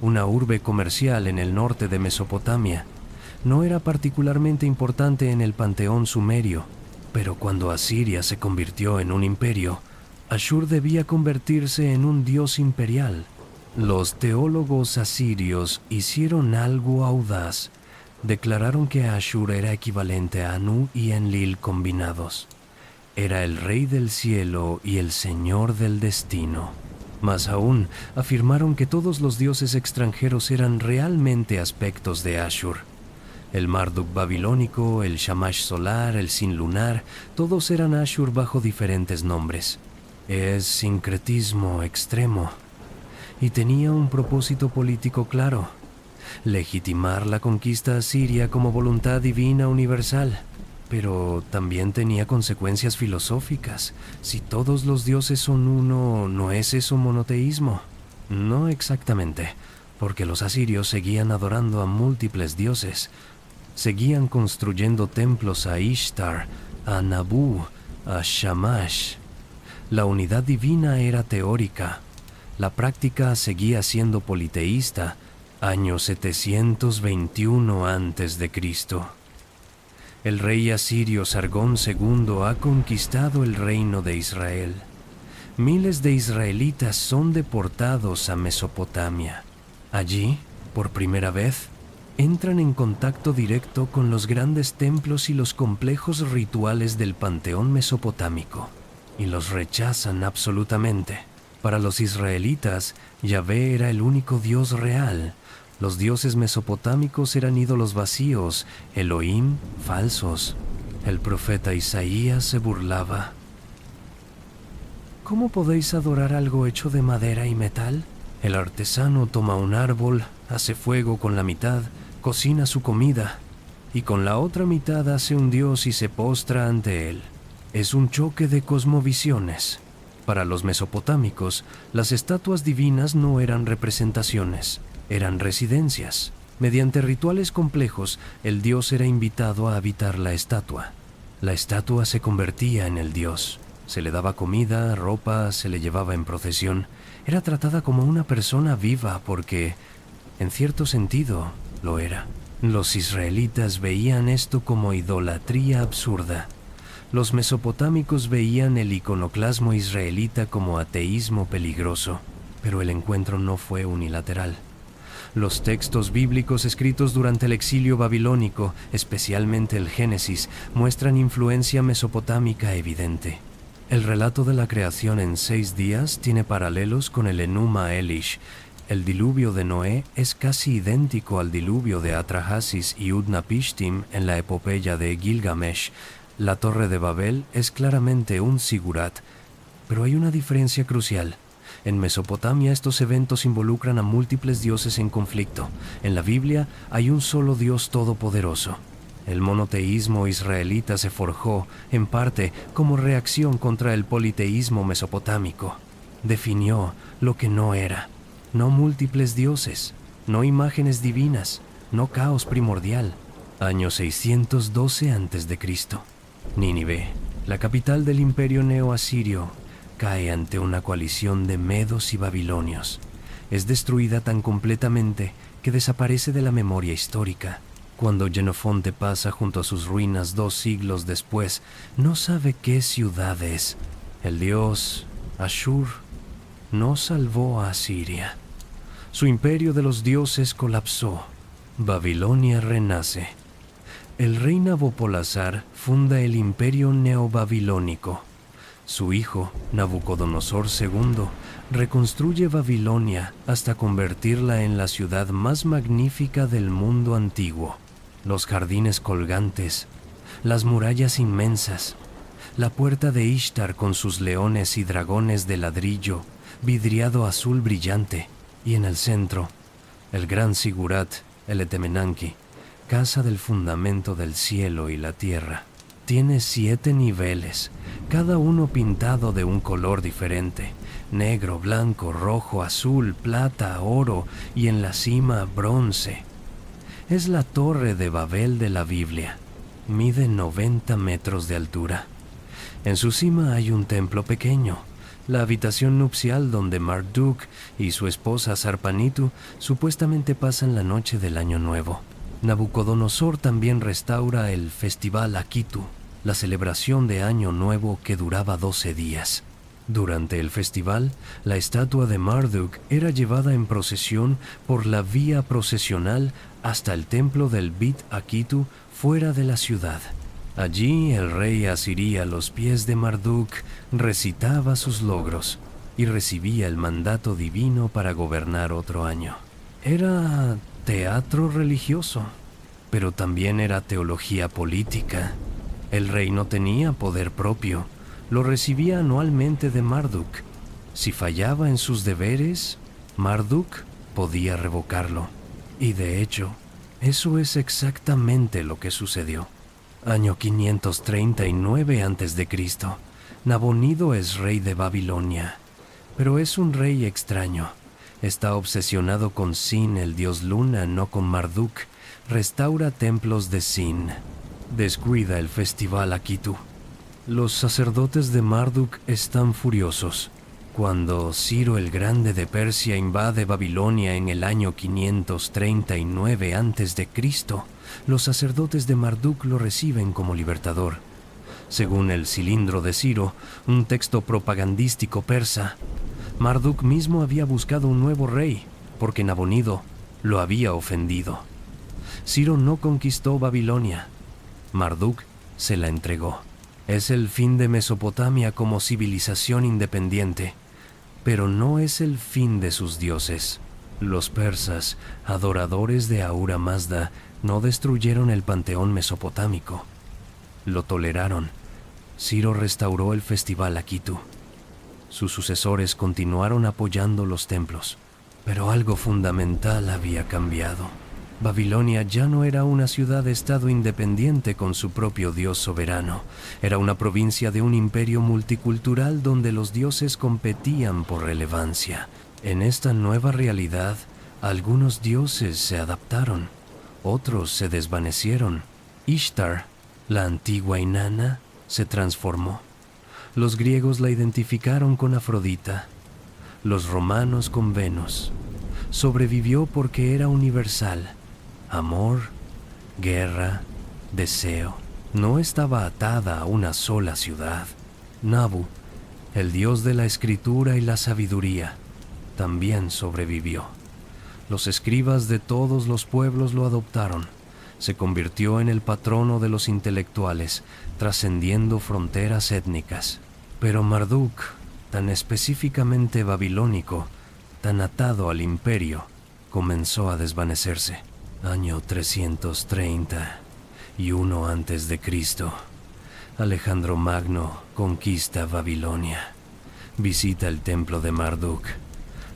una urbe comercial en el norte de Mesopotamia. No era particularmente importante en el panteón sumerio, pero cuando Asiria se convirtió en un imperio, Ashur debía convertirse en un dios imperial. Los teólogos asirios hicieron algo audaz. Declararon que Ashur era equivalente a Anu y Enlil combinados. era el Rey del cielo y el Señor del destino. Más aún, afirmaron que todos los dioses extranjeros eran realmente aspectos de Ashur. El Marduk babilónico, el Shamash solar, el Sin lunar, todos eran Ashur bajo diferentes nombres. Es sincretismo extremo. Y tenía un propósito político claro: legitimar la conquista asiria como voluntad divina universal. Pero también tenía consecuencias filosóficas. Si todos los dioses son uno, ¿no es eso monoteísmo? No exactamente, porque los asirios seguían adorando a múltiples dioses. Seguían construyendo templos a Ishtar, a Nabu, a Shamash. La unidad divina era teórica. La práctica seguía siendo politeísta. Año 721 a.C. El rey asirio Sargón II ha conquistado el reino de Israel. Miles de israelitas son deportados a Mesopotamia. Allí, por primera vez, entran en contacto directo con los grandes templos y los complejos rituales del panteón mesopotámico, y los rechazan absolutamente. Para los israelitas, Yahvé era el único Dios real. Los dioses mesopotámicos eran ídolos vacíos, Elohim falsos. El profeta Isaías se burlaba. ¿Cómo podéis adorar algo hecho de madera y metal? El artesano toma un árbol, hace fuego con la mitad, cocina su comida, y con la otra mitad hace un dios y se postra ante él. Es un choque de cosmovisiones. Para los mesopotámicos, las estatuas divinas no eran representaciones, eran residencias. Mediante rituales complejos, el dios era invitado a habitar la estatua. La estatua se convertía en el dios. Se le daba comida, ropa, se le llevaba en procesión. Era tratada como una persona viva porque, en cierto sentido, lo era. Los israelitas veían esto como idolatría absurda. Los mesopotámicos veían el iconoclasmo israelita como ateísmo peligroso, pero el encuentro no fue unilateral. Los textos bíblicos escritos durante el exilio babilónico, especialmente el Génesis, muestran influencia mesopotámica evidente. El relato de la creación en 6 días tiene paralelos con el Enuma Elish. El diluvio de Noé es casi idéntico al diluvio de Atrahasis y Utnapishtim en la epopeya de Gilgamesh. La Torre de Babel es claramente un sigurat, pero hay una diferencia crucial. En Mesopotamia estos eventos involucran a múltiples dioses en conflicto. En la Biblia hay un solo Dios todopoderoso. El monoteísmo israelita se forjó, en parte, como reacción contra el politeísmo mesopotámico. Definió lo que no era. No múltiples dioses, no imágenes divinas, no caos primordial. Año 612 a.C. Nínive, la capital del imperio neoasirio, cae ante una coalición de medos y babilonios. Es destruida tan completamente que desaparece de la memoria histórica. Cuando Jenofonte pasa junto a sus ruinas 2 siglos después, no sabe qué ciudad es. El dios Ashur no salvó a Asiria. Su imperio de los dioses colapsó. Babilonia renace. El rey Nabopolassar funda el imperio neobabilónico. Su hijo, Nabucodonosor II, reconstruye Babilonia hasta convertirla en la ciudad más magnífica del mundo antiguo. Los jardines colgantes, las murallas inmensas, la puerta de Ishtar con sus leones y dragones de ladrillo, vidriado azul brillante, y en el centro, el gran sigurat, el Etemenanki, casa del fundamento del cielo y la tierra. Tiene 7 niveles, cada uno pintado de un color diferente: negro, blanco, rojo, azul, plata, oro y en la cima bronce. Es la Torre de Babel de la Biblia. Mide 90 metros de altura. En su cima hay un templo pequeño, la habitación nupcial donde Marduk y su esposa Sarpanitu supuestamente pasan la noche del Año Nuevo. Nabucodonosor también restaura el Festival Akitu, la celebración de Año Nuevo que duraba 12 días. Durante el festival, la estatua de Marduk era llevada en procesión por la vía procesional hasta el templo del Bit Akitu fuera de la ciudad. Allí el rey asirí a los pies de Marduk recitaba sus logros y recibía el mandato divino para gobernar otro año. Era teatro religioso, pero también era teología política. El rey no tenía poder propio, lo recibía anualmente de Marduk. Si fallaba en sus deberes, Marduk podía revocarlo. Y de hecho, eso es exactamente lo que sucedió. Año 539 a.C. Nabonido es rey de Babilonia, pero es un rey extraño. Está obsesionado con Sin, el dios luna, no con Marduk. Restaura templos de Sin. Descuida el festival Akitu. Los sacerdotes de Marduk están furiosos. Cuando Ciro el Grande de Persia invade Babilonia en el año 539 a.C., los sacerdotes de Marduk lo reciben como libertador. Según el Cilindro de Ciro, un texto propagandístico persa, Marduk mismo había buscado un nuevo rey, porque Nabonido lo había ofendido. Ciro no conquistó Babilonia, Marduk se la entregó. Es el fin de Mesopotamia como civilización independiente, pero no es el fin de sus dioses. Los persas, adoradores de Ahura Mazda, no destruyeron el panteón mesopotámico. Lo toleraron. Ciro restauró el festival Akitu. Sus sucesores continuaron apoyando los templos, pero algo fundamental había cambiado. Babilonia ya no era una ciudad-estado independiente con su propio dios soberano. Era una provincia de un imperio multicultural donde los dioses competían por relevancia. En esta nueva realidad, algunos dioses se adaptaron, otros se desvanecieron. Ishtar, la antigua Inanna, se transformó. Los griegos la identificaron con Afrodita, los romanos con Venus. Sobrevivió porque era universal. Amor, guerra, deseo. No estaba atada a una sola ciudad. Nabu, el dios de la escritura y la sabiduría, también sobrevivió. Los escribas de todos los pueblos lo adoptaron. Se convirtió en el patrono de los intelectuales, trascendiendo fronteras étnicas. Pero Marduk, tan específicamente babilónico, tan atado al imperio, comenzó a desvanecerse. Año 331 a.C. Alejandro Magno conquista Babilonia. Visita el templo de Marduk.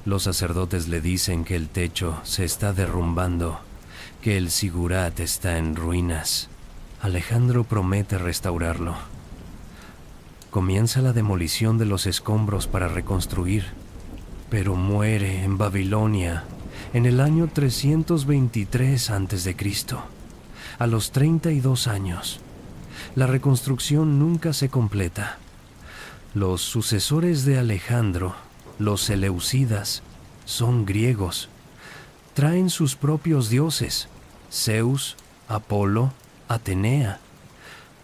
Los sacerdotes le dicen que el techo se está derrumbando, que el Sigurat está en ruinas. Alejandro promete restaurarlo. Comienza la demolición de los escombros para reconstruir, pero muere en Babilonia en el año 323 a.C., a los 32 años. La reconstrucción nunca se completa. Los sucesores de Alejandro, los seleucidas, son griegos. Traen sus propios dioses, Zeus, Apolo, Atenea.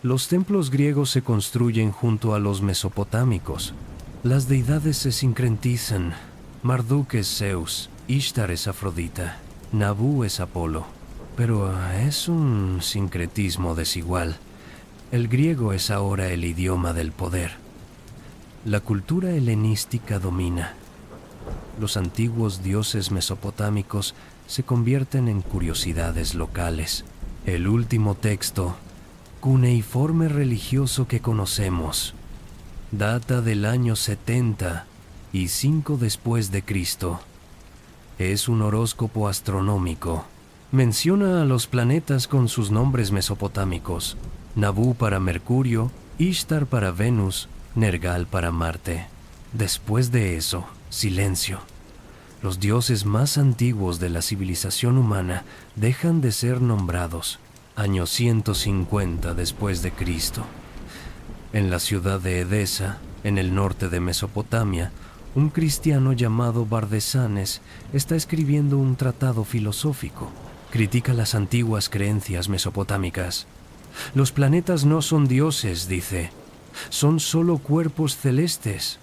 Los templos griegos se construyen junto a los mesopotámicos. Las deidades se sincretizan. Marduk es Zeus, Ishtar es Afrodita, Nabu es Apolo. Pero es un sincretismo desigual. El griego es ahora el idioma del poder. La cultura helenística domina. Los antiguos dioses mesopotámicos se convierten en curiosidades locales. El último texto, cuneiforme religioso que conocemos, data del año 70 y 5 después de Cristo. Es un horóscopo astronómico. Menciona a los planetas con sus nombres mesopotámicos: Nabu para Mercurio, Ishtar para Venus, Nergal para Marte. Después de eso, silencio. Los dioses más antiguos de la civilización humana dejan de ser nombrados. Año 150 después de Cristo. En la ciudad de Edesa, en el norte de Mesopotamia, un cristiano llamado Bardesanes está escribiendo un tratado filosófico. Critica las antiguas creencias mesopotámicas. Los planetas no son dioses, dice. Son solo cuerpos celestes.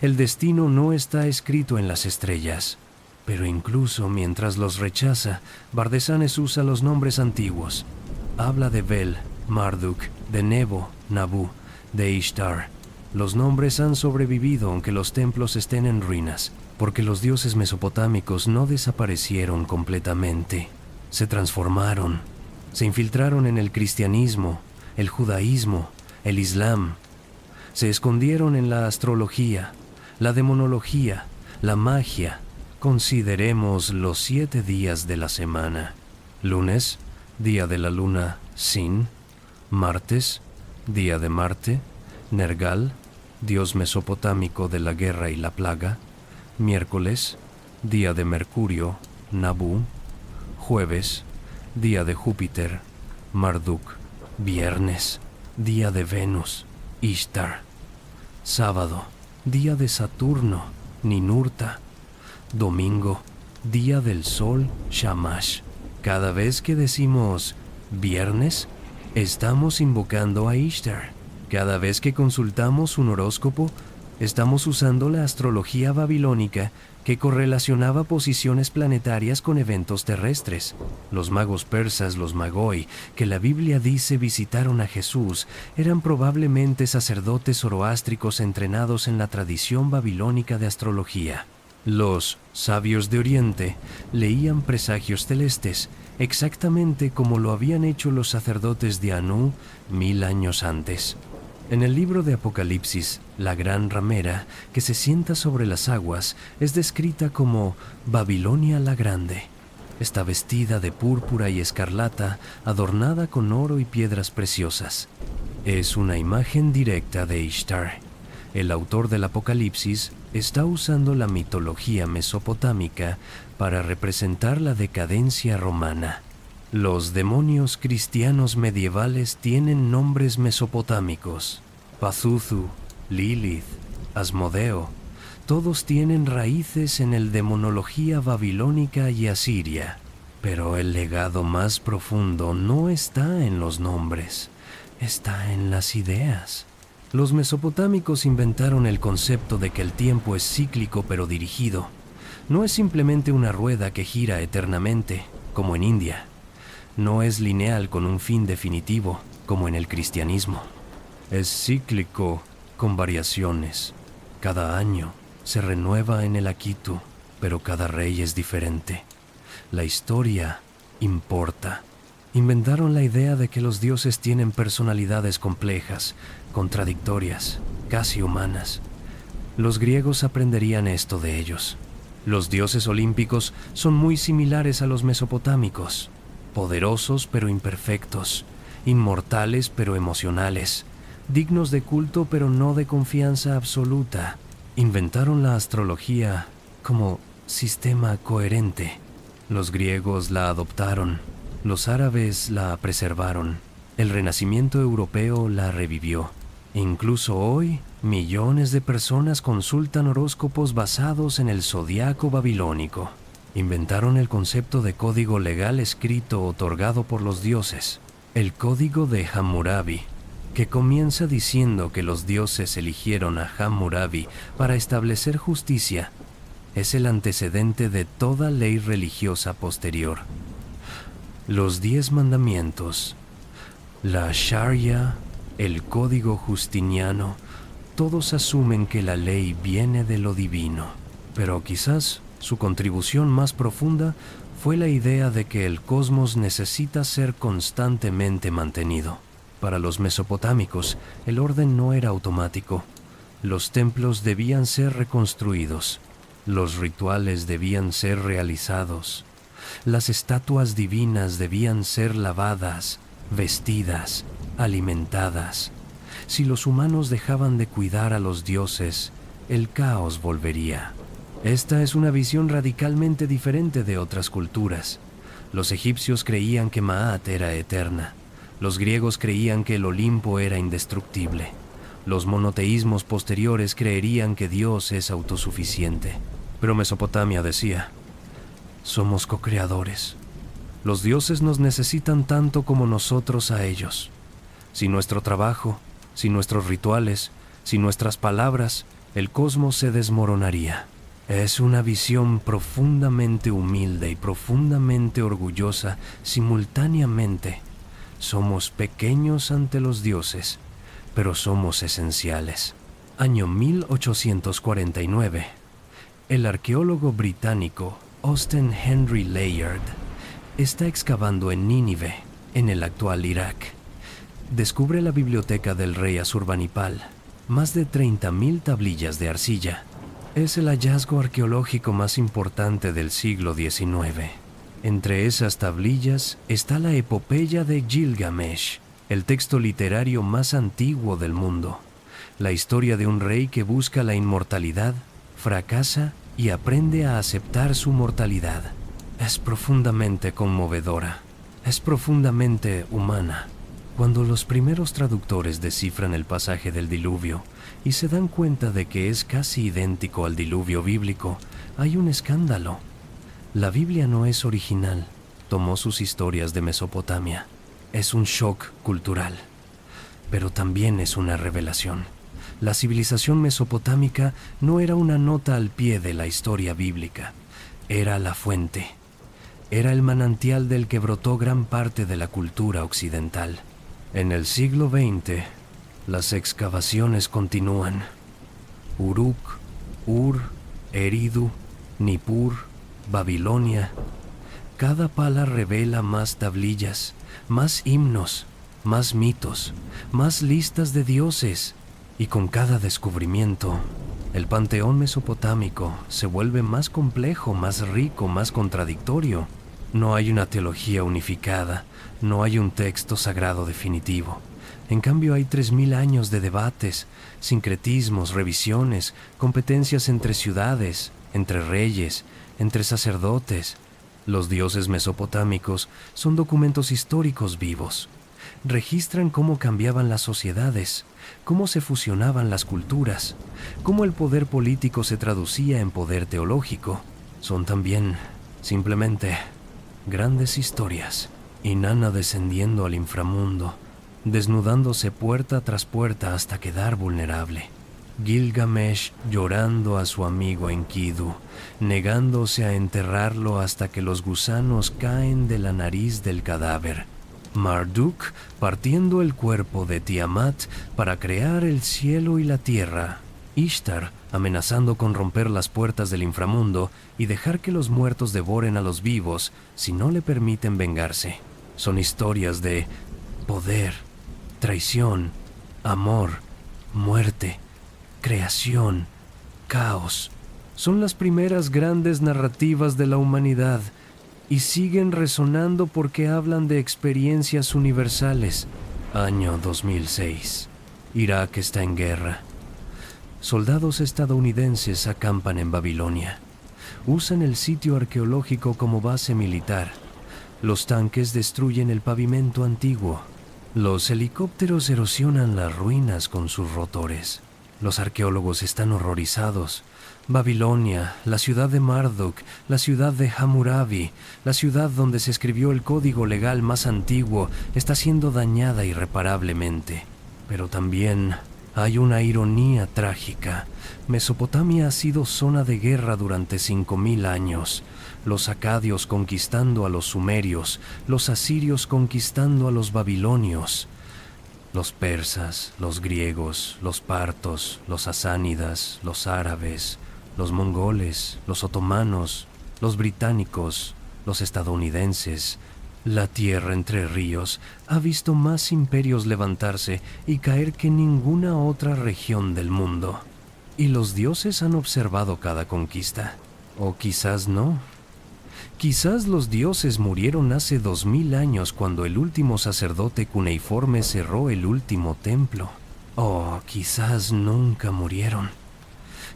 El destino no está escrito en las estrellas. Pero incluso mientras los rechaza, Bardesanes usa los nombres antiguos. Habla de Bel, Marduk de Nebo, Nabu, de Ishtar. Los nombres han sobrevivido aunque los templos estén en ruinas, porque los dioses mesopotámicos no desaparecieron completamente. Se transformaron, se infiltraron en el cristianismo, el judaísmo, el islam. Se escondieron en la astrología, la demonología, la magia. Consideremos los 7 días de la semana. Lunes, día de la luna Sin. Martes, día de Marte. Nergal, dios mesopotámico de la guerra y la plaga. Miércoles, día de Mercurio, Nabu. Jueves, día de Júpiter, Marduk. Viernes, día de Venus, Ishtar. Sábado, día de Saturno, Ninurta. Domingo, día del sol, Shamash. Cada vez que decimos viernes, estamos invocando a Ishtar. Cada vez que consultamos un horóscopo, estamos usando la astrología babilónica que correlacionaba posiciones planetarias con eventos terrestres. Los magos persas, los Magoi, que la Biblia dice visitaron a Jesús, eran probablemente sacerdotes zoroástricos entrenados en la tradición babilónica de astrología. Los sabios de Oriente leían presagios celestes, exactamente como lo habían hecho los sacerdotes de Anu 1000 años antes. En el libro de Apocalipsis, la gran ramera que se sienta sobre las aguas es descrita como Babilonia la Grande. Está vestida de púrpura y escarlata, adornada con oro y piedras preciosas. Es una imagen directa de Ishtar. El autor del Apocalipsis está usando la mitología mesopotámica para representar la decadencia romana. Los demonios cristianos medievales tienen nombres mesopotámicos. Pazuzu, Lilith, Asmodeo, todos tienen raíces en el demonología babilónica y asiria. Pero el legado más profundo no está en los nombres, está en las ideas. Los mesopotámicos inventaron el concepto de que el tiempo es cíclico pero dirigido. No es simplemente una rueda que gira eternamente, como en India. No es lineal con un fin definitivo, como en el cristianismo. Es cíclico con variaciones. Cada año se renueva en el Akitu, pero cada rey es diferente. La historia importa. Inventaron la idea de que los dioses tienen personalidades complejas, contradictorias, casi humanas. Los griegos aprenderían esto de ellos. Los dioses olímpicos son muy similares a los mesopotámicos. Poderosos pero imperfectos, inmortales pero emocionales, dignos de culto pero no de confianza absoluta. Inventaron la astrología como sistema coherente. Los griegos la adoptaron, los árabes la preservaron, el Renacimiento europeo la revivió. Incluso hoy, millones de personas consultan horóscopos basados en el zodiaco babilónico. Inventaron el concepto de código legal escrito otorgado por los dioses, el código de Hammurabi, que comienza diciendo que los dioses eligieron a Hammurabi para establecer justicia. Es el antecedente de toda ley religiosa posterior. Los 10 mandamientos, la Sharia, el código justiniano, todos asumen que la ley viene de lo divino, pero quizás su contribución más profunda fue la idea de que el cosmos necesita ser constantemente mantenido. Para los mesopotámicos, el orden no era automático. Los templos debían ser reconstruidos. Los rituales debían ser realizados. Las estatuas divinas debían ser lavadas, vestidas, alimentadas. Si los humanos dejaban de cuidar a los dioses, el caos volvería. Esta es una visión radicalmente diferente de otras culturas. Los egipcios creían que Maat era eterna. Los griegos creían que el Olimpo era indestructible. Los monoteísmos posteriores creerían que Dios es autosuficiente. Pero Mesopotamia decía, somos co-creadores. Los dioses nos necesitan tanto como nosotros a ellos. Sin nuestro trabajo, sin nuestros rituales, sin nuestras palabras, el cosmos se desmoronaría. Es una visión profundamente humilde y profundamente orgullosa simultáneamente. Somos pequeños ante los dioses, pero somos esenciales. Año 1849. El arqueólogo británico Austen Henry Layard está excavando en Nínive, en el actual Irak. Descubre la biblioteca del rey Asurbanipal, más de 30.000 tablillas de arcilla. Es el hallazgo arqueológico más importante del siglo XIX. Entre esas tablillas está la epopeya de Gilgamesh, el texto literario más antiguo del mundo. La historia de un rey que busca la inmortalidad, fracasa y aprende a aceptar su mortalidad. Es profundamente conmovedora, es profundamente humana. Cuando los primeros traductores descifran el pasaje del diluvio y se dan cuenta de que es casi idéntico al diluvio bíblico, hay un escándalo. La Biblia no es original, tomó sus historias de Mesopotamia. Es un shock cultural, pero también es una revelación. La civilización mesopotámica no era una nota al pie de la historia bíblica, era la fuente. Era el manantial del que brotó gran parte de la cultura occidental. En el siglo XX, las excavaciones continúan. Uruk, Ur, Eridu, Nippur, Babilonia. Cada pala revela más tablillas, más himnos, más mitos, más listas de dioses. Y con cada descubrimiento, el panteón mesopotámico se vuelve más complejo, más rico, más contradictorio. No hay una teología unificada, no hay un texto sagrado definitivo. En cambio, hay 3.000 años de debates, sincretismos, revisiones, competencias entre ciudades, entre reyes, entre sacerdotes. Los dioses mesopotámicos son documentos históricos vivos. Registran cómo cambiaban las sociedades, cómo se fusionaban las culturas, cómo el poder político se traducía en poder teológico. Son también, simplemente, grandes historias. Inanna descendiendo al inframundo, desnudándose puerta tras puerta hasta quedar vulnerable. Gilgamesh llorando a su amigo Enkidu, negándose a enterrarlo hasta que los gusanos caen de la nariz del cadáver. Marduk partiendo el cuerpo de Tiamat para crear el cielo y la tierra. Ishtar amenazando con romper las puertas del inframundo y dejar que los muertos devoren a los vivos si no le permiten vengarse. Son historias de poder, traición, amor, muerte, creación, caos. Son las primeras grandes narrativas de la humanidad y siguen resonando porque hablan de experiencias universales. Año 2006. Irak está en guerra. Soldados estadounidenses acampan en Babilonia. Usan el sitio arqueológico como base militar. Los tanques destruyen el pavimento antiguo. Los helicópteros erosionan las ruinas con sus rotores. Los arqueólogos están horrorizados. Babilonia, la ciudad de Marduk, la ciudad de Hammurabi, la ciudad donde se escribió el código legal más antiguo, está siendo dañada irreparablemente. Pero también hay una ironía trágica. Mesopotamia ha sido zona de guerra durante 5.000 años. Los acadios conquistando a los sumerios, los asirios conquistando a los babilonios. Los persas, los griegos, los partos, los sasánidas, los árabes, los mongoles, los otomanos, los británicos, los estadounidenses. La tierra entre ríos ha visto más imperios levantarse y caer que ninguna otra región del mundo. Y los dioses han observado cada conquista. O quizás no. Quizás los dioses murieron hace 2.000 años cuando el último sacerdote cuneiforme cerró el último templo. O quizás nunca murieron.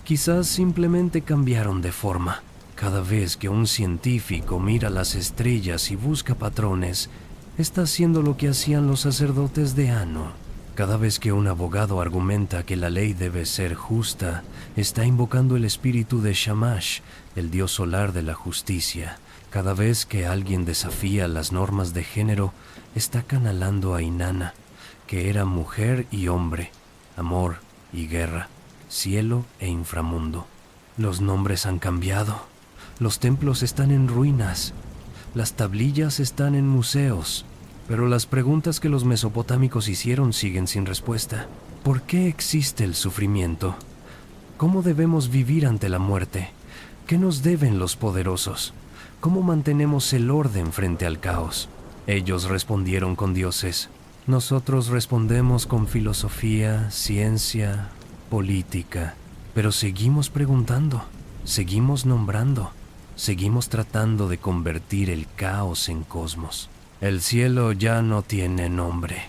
Quizás simplemente cambiaron de forma. Cada vez que un científico mira las estrellas y busca patrones, está haciendo lo que hacían los sacerdotes de Anu. Cada vez que un abogado argumenta que la ley debe ser justa, está invocando el espíritu de Shamash, el dios solar de la justicia. Cada vez que alguien desafía las normas de género, está canalando a Inanna, que era mujer y hombre, amor y guerra, cielo e inframundo. Los nombres han cambiado. Los templos están en ruinas. Las tablillas están en museos. Pero las preguntas que los mesopotámicos hicieron siguen sin respuesta. ¿Por qué existe el sufrimiento? ¿Cómo debemos vivir ante la muerte? ¿Qué nos deben los poderosos? ¿Cómo mantenemos el orden frente al caos? Ellos respondieron con dioses. Nosotros respondemos con filosofía, ciencia, política. Pero seguimos preguntando, seguimos nombrando, seguimos tratando de convertir el caos en cosmos. El cielo ya no tiene nombre,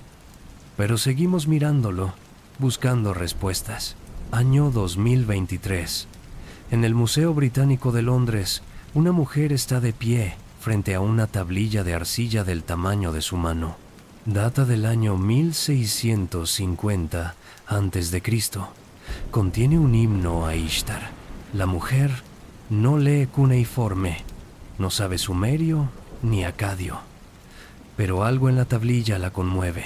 pero seguimos mirándolo, buscando respuestas. Año 2023. En el Museo Británico de Londres, una mujer está de pie frente a una tablilla de arcilla del tamaño de su mano. Data del año 1650 a.C. Contiene un himno a Ishtar. La mujer no lee cuneiforme, no sabe sumerio ni acadio. Pero algo en la tablilla la conmueve.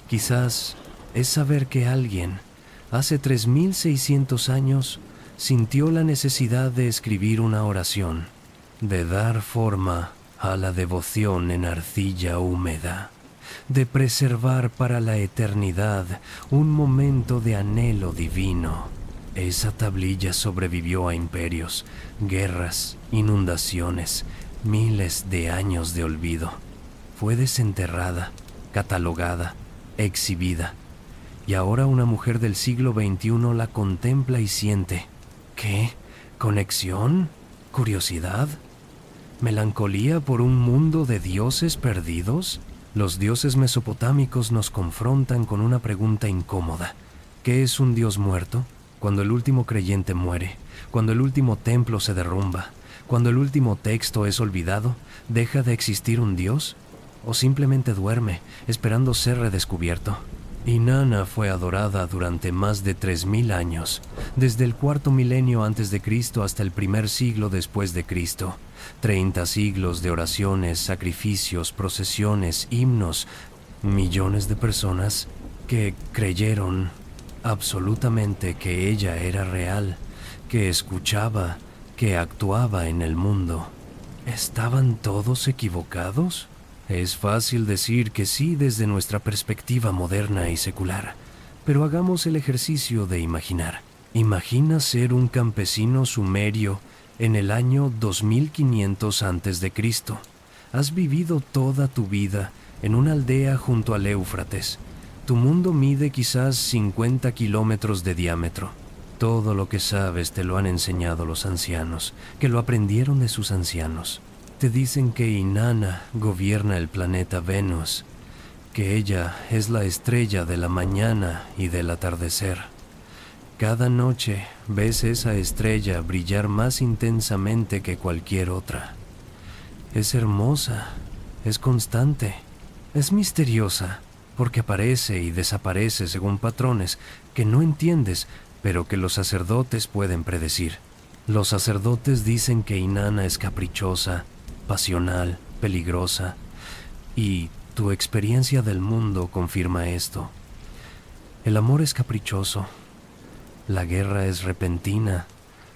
Quizás es saber que alguien, hace 3600 años, sintió la necesidad de escribir una oración, de dar forma a la devoción en arcilla húmeda, de preservar para la eternidad un momento de anhelo divino. Esa tablilla sobrevivió a imperios, guerras, inundaciones, miles de años de olvido. Fue desenterrada, catalogada, exhibida, y ahora una mujer del siglo XXI la contempla y siente. ¿Qué? ¿Conexión? ¿Curiosidad? ¿Melancolía por un mundo de dioses perdidos? Los dioses mesopotámicos nos confrontan con una pregunta incómoda. ¿Qué es un dios muerto? Cuando el último creyente muere, cuando el último templo se derrumba, cuando el último texto es olvidado, ¿deja de existir un dios? ¿O simplemente duerme, esperando ser redescubierto? Inanna fue adorada durante más de 3000 años, desde el cuarto milenio antes de Cristo hasta el primer siglo después de Cristo. 30 siglos de oraciones, sacrificios, procesiones, himnos, millones de personas que creyeron absolutamente que ella era real, que escuchaba, que actuaba en el mundo. ¿Estaban todos equivocados? Es fácil decir que sí desde nuestra perspectiva moderna y secular, pero hagamos el ejercicio de imaginar. Imagina ser un campesino sumerio en el año 2500 a.C. Has vivido toda tu vida en una aldea junto al Éufrates. Tu mundo mide quizás 50 kilómetros de diámetro. Todo lo que sabes te lo han enseñado los ancianos, que lo aprendieron de sus ancianos. Te dicen que Inanna gobierna el planeta Venus, que ella es la estrella de la mañana y del atardecer. Cada noche ves esa estrella brillar más intensamente que cualquier otra. Es hermosa, es constante, es misteriosa, porque aparece y desaparece según patrones que no entiendes, pero que los sacerdotes pueden predecir. Los sacerdotes dicen que Inanna es caprichosa, pasional, peligrosa, y tu experiencia del mundo confirma esto. El amor es caprichoso, la guerra es repentina,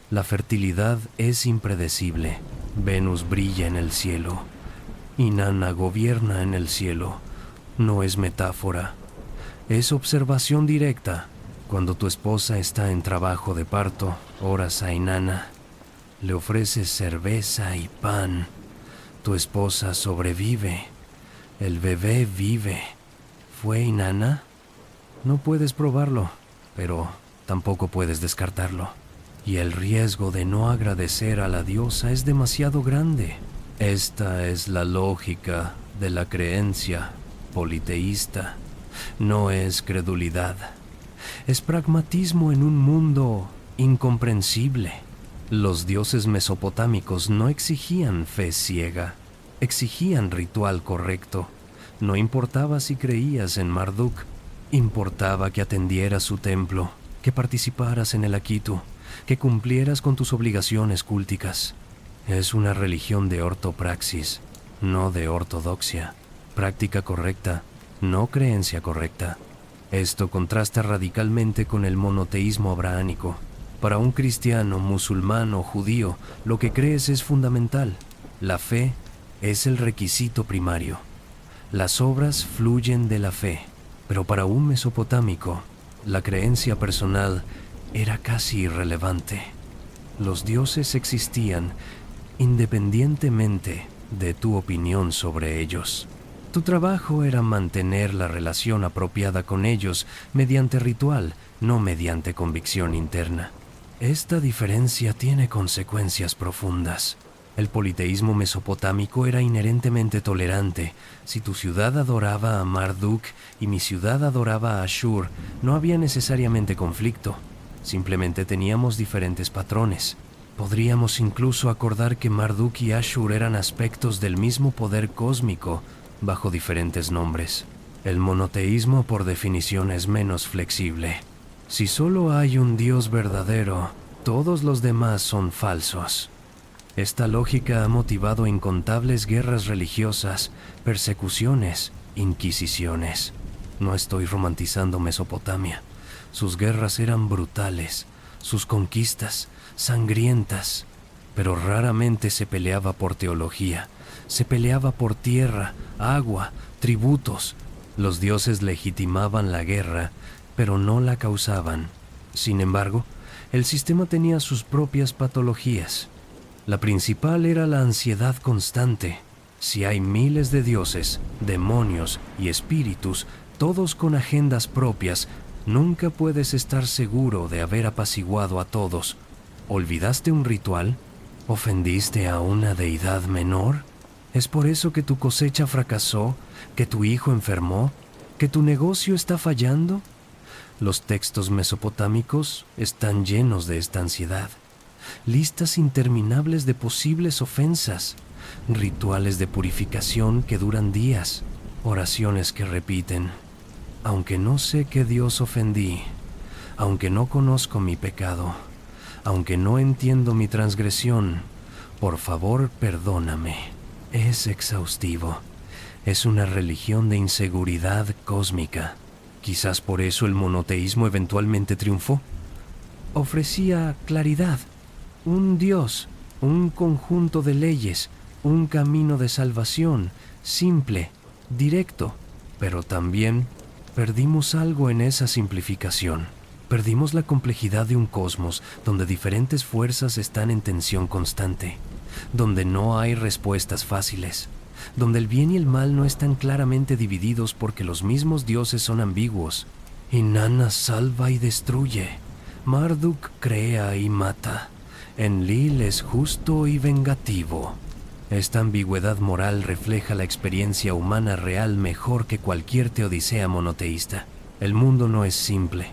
la fertilidad es impredecible. Venus brilla en el cielo, Inanna gobierna en el cielo. No es metáfora, es observación directa. Cuando tu esposa está en trabajo de parto, oras a Inanna, le ofreces cerveza y pan. Tu esposa sobrevive, el bebé vive. ¿Fue Inanna? No puedes probarlo, pero tampoco puedes descartarlo. Y el riesgo de no agradecer a la diosa es demasiado grande. Esta es la lógica de la creencia politeísta. No es credulidad. Es pragmatismo en un mundo incomprensible. Los dioses mesopotámicos no exigían fe ciega, exigían ritual correcto. No importaba si creías en Marduk, importaba que atendieras su templo, que participaras en el Akitu, que cumplieras con tus obligaciones cúlticas. Es una religión de ortopraxis, no de ortodoxia. Práctica correcta, no creencia correcta. Esto contrasta radicalmente con el monoteísmo abrahámico. Para un cristiano, musulmán o judío, lo que crees es fundamental. La fe es el requisito primario. Las obras fluyen de la fe, pero para un mesopotámico, la creencia personal era casi irrelevante. Los dioses existían independientemente de tu opinión sobre ellos. Tu trabajo era mantener la relación apropiada con ellos mediante ritual, no mediante convicción interna. Esta diferencia tiene consecuencias profundas. El politeísmo mesopotámico era inherentemente tolerante. Si tu ciudad adoraba a Marduk y mi ciudad adoraba a Ashur, no había necesariamente conflicto. Simplemente teníamos diferentes patrones. Podríamos incluso acordar que Marduk y Ashur eran aspectos del mismo poder cósmico, bajo diferentes nombres. El monoteísmo, por definición, es menos flexible. Si solo hay un Dios verdadero, todos los demás son falsos. Esta lógica ha motivado incontables guerras religiosas, persecuciones, inquisiciones. No estoy romantizando Mesopotamia. Sus guerras eran brutales, sus conquistas sangrientas, pero raramente se peleaba por teología. Se peleaba por tierra, agua, tributos. Los dioses legitimaban la guerra, pero no la causaban. Sin embargo, el sistema tenía sus propias patologías. La principal era la ansiedad constante. Si hay miles de dioses, demonios y espíritus, todos con agendas propias, nunca puedes estar seguro de haber apaciguado a todos. ¿Olvidaste un ritual? ¿Ofendiste a una deidad menor? ¿Es por eso que tu cosecha fracasó? ¿Que tu hijo enfermó? ¿Que tu negocio está fallando? Los textos mesopotámicos están llenos de esta ansiedad. Listas interminables de posibles ofensas, rituales de purificación que duran días, oraciones que repiten: aunque no sé qué Dios ofendí, aunque no conozco mi pecado, aunque no entiendo mi transgresión, por favor perdóname. Es exhaustivo. Es una religión de inseguridad cósmica. Quizás por eso el monoteísmo eventualmente triunfó. Ofrecía claridad, un Dios, un conjunto de leyes, un camino de salvación, simple, directo, pero también perdimos algo en esa simplificación. Perdimos la complejidad de un cosmos donde diferentes fuerzas están en tensión constante, donde no hay respuestas fáciles, donde el bien y el mal no están claramente divididos porque los mismos dioses son ambiguos. Inanna salva y destruye, Marduk crea y mata, Enlil es justo y vengativo. Esta ambigüedad moral refleja la experiencia humana real mejor que cualquier teodicea monoteísta. El mundo no es simple.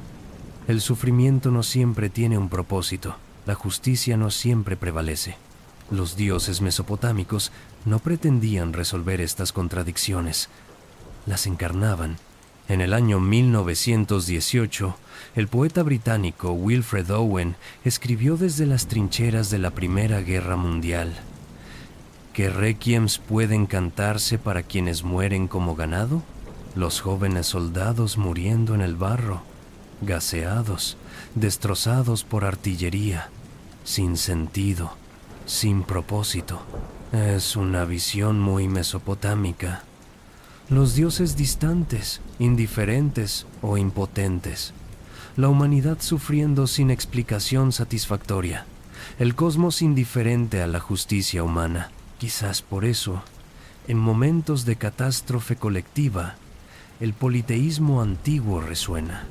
El sufrimiento no siempre tiene un propósito. La justicia no siempre prevalece. Los dioses mesopotámicos no pretendían resolver estas contradicciones. Las encarnaban. En el año 1918, el poeta británico Wilfred Owen escribió desde las trincheras de la Primera Guerra Mundial: ¿qué requiems pueden cantarse para quienes mueren como ganado? Los jóvenes soldados muriendo en el barro, gaseados, destrozados por artillería, sin sentido, sin propósito. Es una visión muy mesopotámica. Los dioses distantes, indiferentes o impotentes. La humanidad sufriendo sin explicación satisfactoria. El cosmos indiferente a la justicia humana. Quizás por eso, en momentos de catástrofe colectiva, el politeísmo antiguo resuena.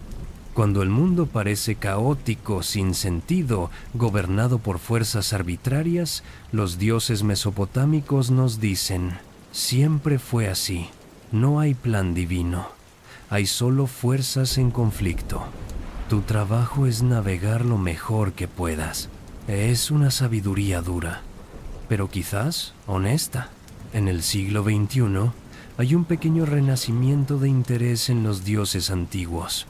Cuando el mundo parece caótico, sin sentido, gobernado por fuerzas arbitrarias, los dioses mesopotámicos nos dicen: siempre fue así. No hay plan divino. Hay solo fuerzas en conflicto. Tu trabajo es navegar lo mejor que puedas. Es una sabiduría dura, pero quizás honesta. En el siglo XXI hay un pequeño renacimiento de interés en los dioses antiguos.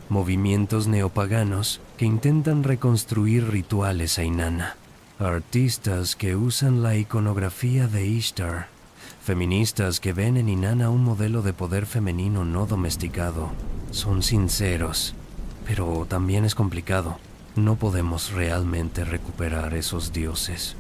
Movimientos neopaganos que intentan reconstruir rituales a Inanna. Artistas que usan la iconografía de Ishtar. Feministas que ven en Inanna un modelo de poder femenino no domesticado. Son sinceros, pero también es complicado. No podemos realmente recuperar esos dioses.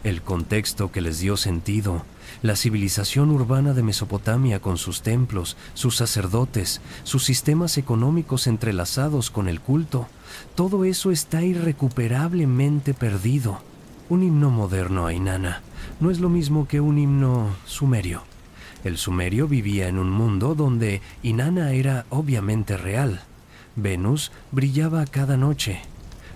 El contexto que les dio sentido, la civilización urbana de Mesopotamia con sus templos, sus sacerdotes, sus sistemas económicos entrelazados con el culto, todo eso está irrecuperablemente perdido. Un himno moderno a Inanna no es lo mismo que un himno sumerio. El sumerio vivía en un mundo donde Inanna era obviamente real. Venus brillaba cada noche.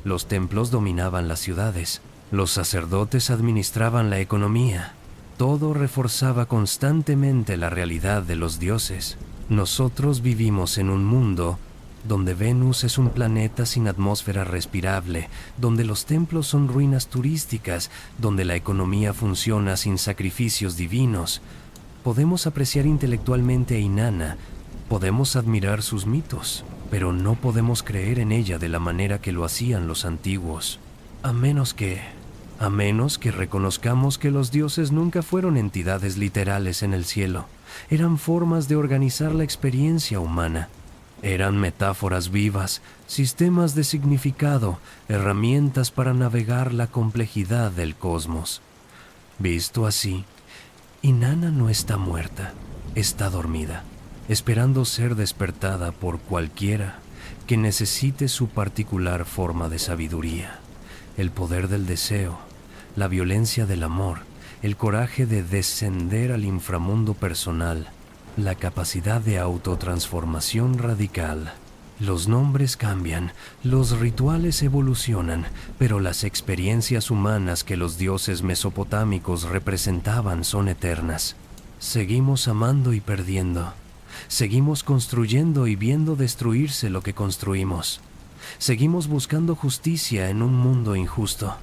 Los templos dominaban las ciudades. Los sacerdotes administraban la economía. Todo reforzaba constantemente la realidad de los dioses. Nosotros vivimos en un mundo donde Venus es un planeta sin atmósfera respirable, donde los templos son ruinas turísticas, donde la economía funciona sin sacrificios divinos. Podemos apreciar intelectualmente a Inanna, podemos admirar sus mitos, pero no podemos creer en ella de la manera que lo hacían los antiguos, a menos que reconozcamos que los dioses nunca fueron entidades literales en el cielo. Eran formas de organizar la experiencia humana. Eran metáforas vivas, sistemas de significado, herramientas para navegar la complejidad del cosmos. Visto así, Inanna no está muerta, está dormida, esperando ser despertada por cualquiera que necesite su particular forma de sabiduría. El poder del deseo, la violencia del amor, el coraje de descender al inframundo personal, la capacidad de autotransformación radical. Los nombres cambian, los rituales evolucionan, pero las experiencias humanas que los dioses mesopotámicos representaban son eternas. Seguimos amando y perdiendo. Seguimos construyendo y viendo destruirse lo que construimos. Seguimos buscando justicia en un mundo injusto.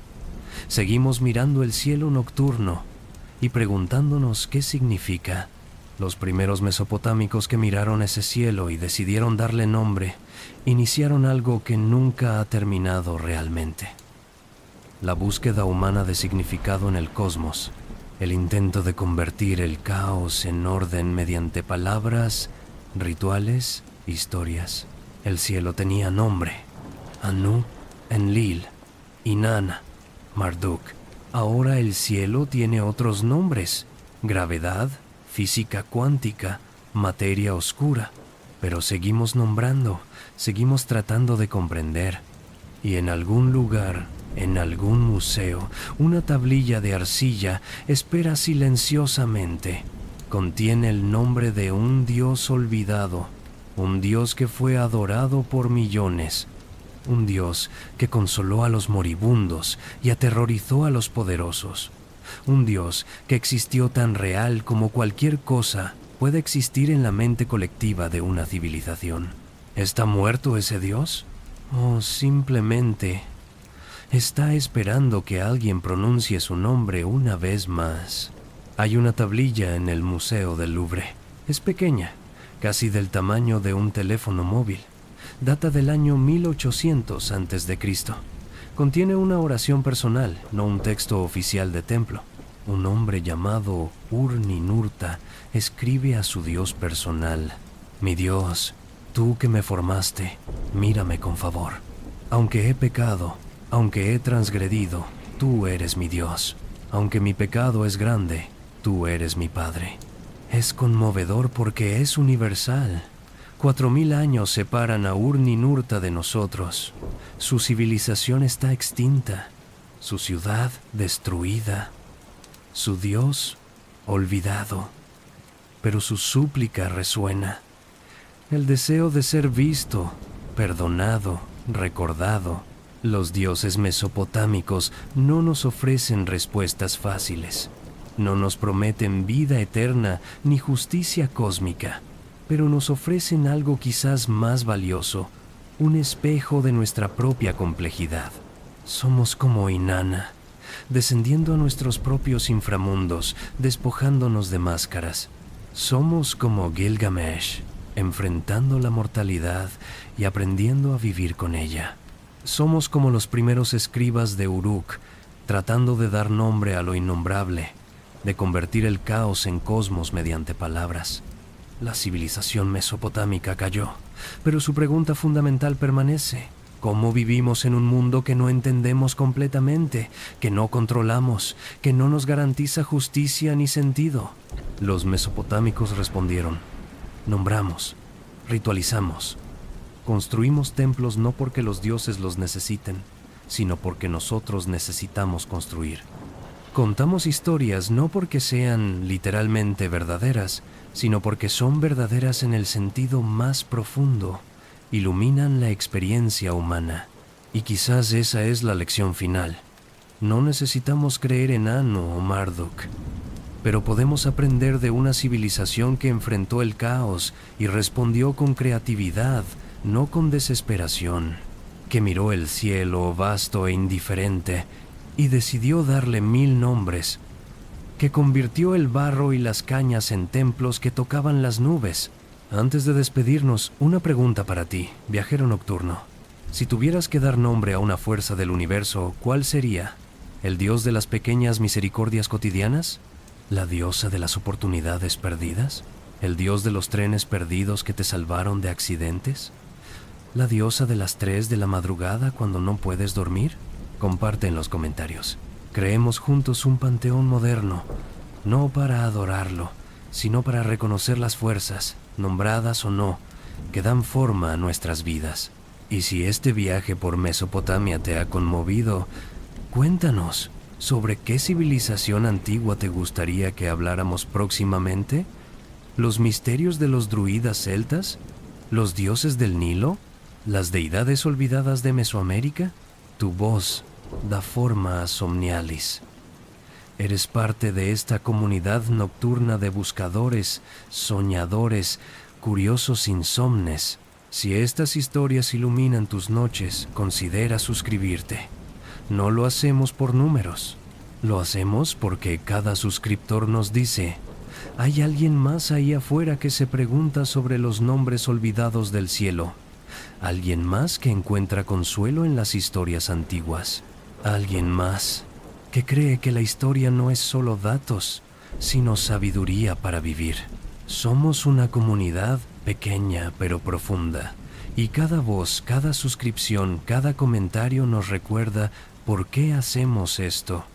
Seguimos mirando el cielo nocturno y preguntándonos qué significa. Los primeros mesopotámicos que miraron ese cielo y decidieron darle nombre, iniciaron algo que nunca ha terminado realmente. La búsqueda humana de significado en el cosmos, el intento de convertir el caos en orden mediante palabras, rituales, historias. El cielo tenía nombre: Anu, Enlil, Inanna, Marduk. Ahora el cielo tiene otros nombres: gravedad, física cuántica, materia oscura. Pero seguimos nombrando, seguimos tratando de comprender. Y en algún lugar, en algún museo, una tablilla de arcilla espera silenciosamente. Contiene el nombre de un dios olvidado, un dios que fue adorado por millones, un dios que consoló a los moribundos y aterrorizó a los poderosos, un dios que existió tan real como cualquier cosa puede existir en la mente colectiva de una civilización. ¿Está muerto ese dios? ¿O simplemente está esperando que alguien pronuncie su nombre una vez más? Hay una tablilla en el Museo del Louvre. Es pequeña, casi del tamaño de un teléfono móvil. Data del año 1800 a.C. Contiene una oración personal, no un texto oficial de templo. Un hombre llamado Ur-Ninurta escribe a su dios personal: Mi Dios, tú que me formaste, mírame con favor. Aunque he pecado, aunque he transgredido, tú eres mi Dios. Aunque mi pecado es grande, tú eres mi Padre. Es conmovedor porque es universal. 4000 años separan a Ur-Ninurta de nosotros. Su civilización está extinta, su ciudad destruida, su Dios olvidado. Pero su súplica resuena. El deseo de ser visto, perdonado, recordado. Los dioses mesopotámicos no nos ofrecen respuestas fáciles. No nos prometen vida eterna ni justicia cósmica, pero nos ofrecen algo quizás más valioso, un espejo de nuestra propia complejidad. Somos como Inanna, descendiendo a nuestros propios inframundos, despojándonos de máscaras. Somos como Gilgamesh, enfrentando la mortalidad y aprendiendo a vivir con ella. Somos como los primeros escribas de Uruk, tratando de dar nombre a lo innombrable, de convertir el caos en cosmos mediante palabras. La civilización mesopotámica cayó, pero su pregunta fundamental permanece: ¿Cómo vivimos en un mundo que no entendemos completamente, que no controlamos, que no nos garantiza justicia ni sentido? Los mesopotámicos respondieron: nombramos, ritualizamos, construimos templos no porque los dioses los necesiten, sino porque nosotros necesitamos construir. Contamos historias no porque sean literalmente verdaderas, sino porque son verdaderas en el sentido más profundo. Iluminan la experiencia humana. Y quizás esa es la lección final. No necesitamos creer en Anu o Marduk, pero podemos aprender de una civilización que enfrentó el caos y respondió con creatividad, no con desesperación, que miró el cielo vasto e indiferente y decidió darle 1000 nombres, que convirtió el barro y las cañas en templos que tocaban las nubes. Antes de despedirnos, una pregunta para ti, viajero nocturno. Si tuvieras que dar nombre a una fuerza del universo, ¿cuál sería? ¿El dios de las pequeñas misericordias cotidianas? ¿La diosa de las oportunidades perdidas? ¿El dios de los trenes perdidos que te salvaron de accidentes? ¿La diosa de las 3 de la madrugada cuando no puedes dormir? Comparte en los comentarios. Creemos juntos un panteón moderno, no para adorarlo, sino para reconocer las fuerzas, nombradas o no, que dan forma a nuestras vidas. Y si este viaje por Mesopotamia te ha conmovido, cuéntanos, ¿sobre qué civilización antigua te gustaría que habláramos próximamente? ¿Los misterios de los druidas celtas? ¿Los dioses del Nilo? ¿Las deidades olvidadas de Mesoamérica? Tu voz da forma a Somnialis. Eres parte de esta comunidad nocturna de buscadores, soñadores, curiosos insomnes. Si estas historias iluminan tus noches, considera suscribirte. No lo hacemos por números. Lo hacemos porque cada suscriptor nos dice: hay alguien más ahí afuera que se pregunta sobre los nombres olvidados del cielo. Alguien más que encuentra consuelo en las historias antiguas. Alguien más que cree que la historia no es solo datos, sino sabiduría para vivir. Somos una comunidad pequeña pero profunda, y cada voz, cada suscripción, cada comentario nos recuerda por qué hacemos esto: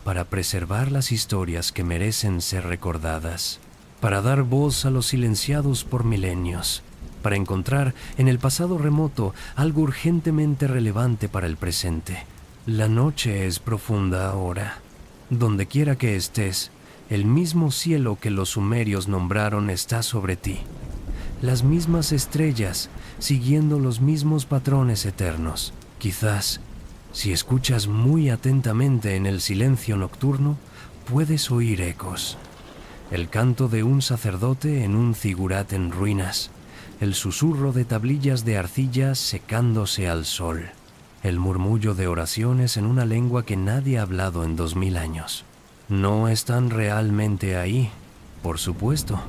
para preservar las historias que merecen ser recordadas, para dar voz a los silenciados por milenios, para encontrar en el pasado remoto algo urgentemente relevante para el presente. La noche es profunda ahora. Donde quiera que estés, el mismo cielo que los sumerios nombraron está sobre ti. Las mismas estrellas, siguiendo los mismos patrones eternos. Quizás, si escuchas muy atentamente en el silencio nocturno, puedes oír ecos. El canto de un sacerdote en un zigurat en ruinas. El susurro de tablillas de arcilla secándose al sol. El murmullo de oraciones en una lengua que nadie ha hablado en 2000 años. No están realmente ahí, por supuesto,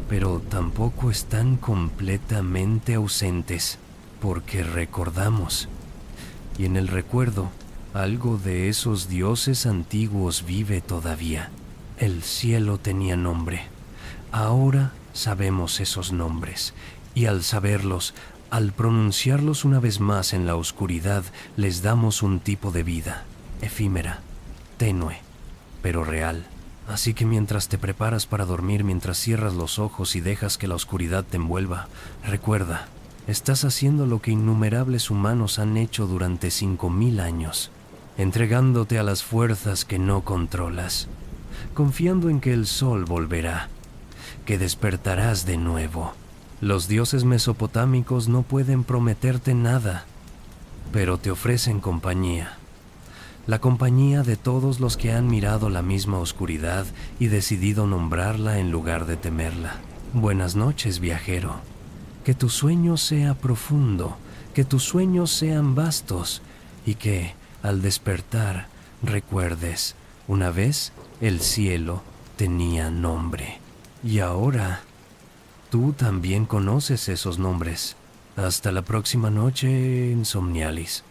pero tampoco están completamente ausentes, porque recordamos. Y en el recuerdo, algo de esos dioses antiguos vive todavía. El cielo tenía nombre. Ahora sabemos esos nombres, y al saberlos, al pronunciarlos una vez más en la oscuridad, les damos un tipo de vida, efímera, tenue, pero real. Así que mientras te preparas para dormir, mientras cierras los ojos y dejas que la oscuridad te envuelva, recuerda, estás haciendo lo que innumerables humanos han hecho durante 5000 años, entregándote a las fuerzas que no controlas, confiando en que el sol volverá, que despertarás de nuevo. Los dioses mesopotámicos no pueden prometerte nada, pero te ofrecen compañía. La compañía de todos los que han mirado la misma oscuridad y decidido nombrarla en lugar de temerla. Buenas noches, viajero. Que tu sueño sea profundo, que tus sueños sean vastos y que, al despertar, recuerdes, una vez el cielo tenía nombre. Y ahora tú también conoces esos nombres. Hasta la próxima noche en Somnialis.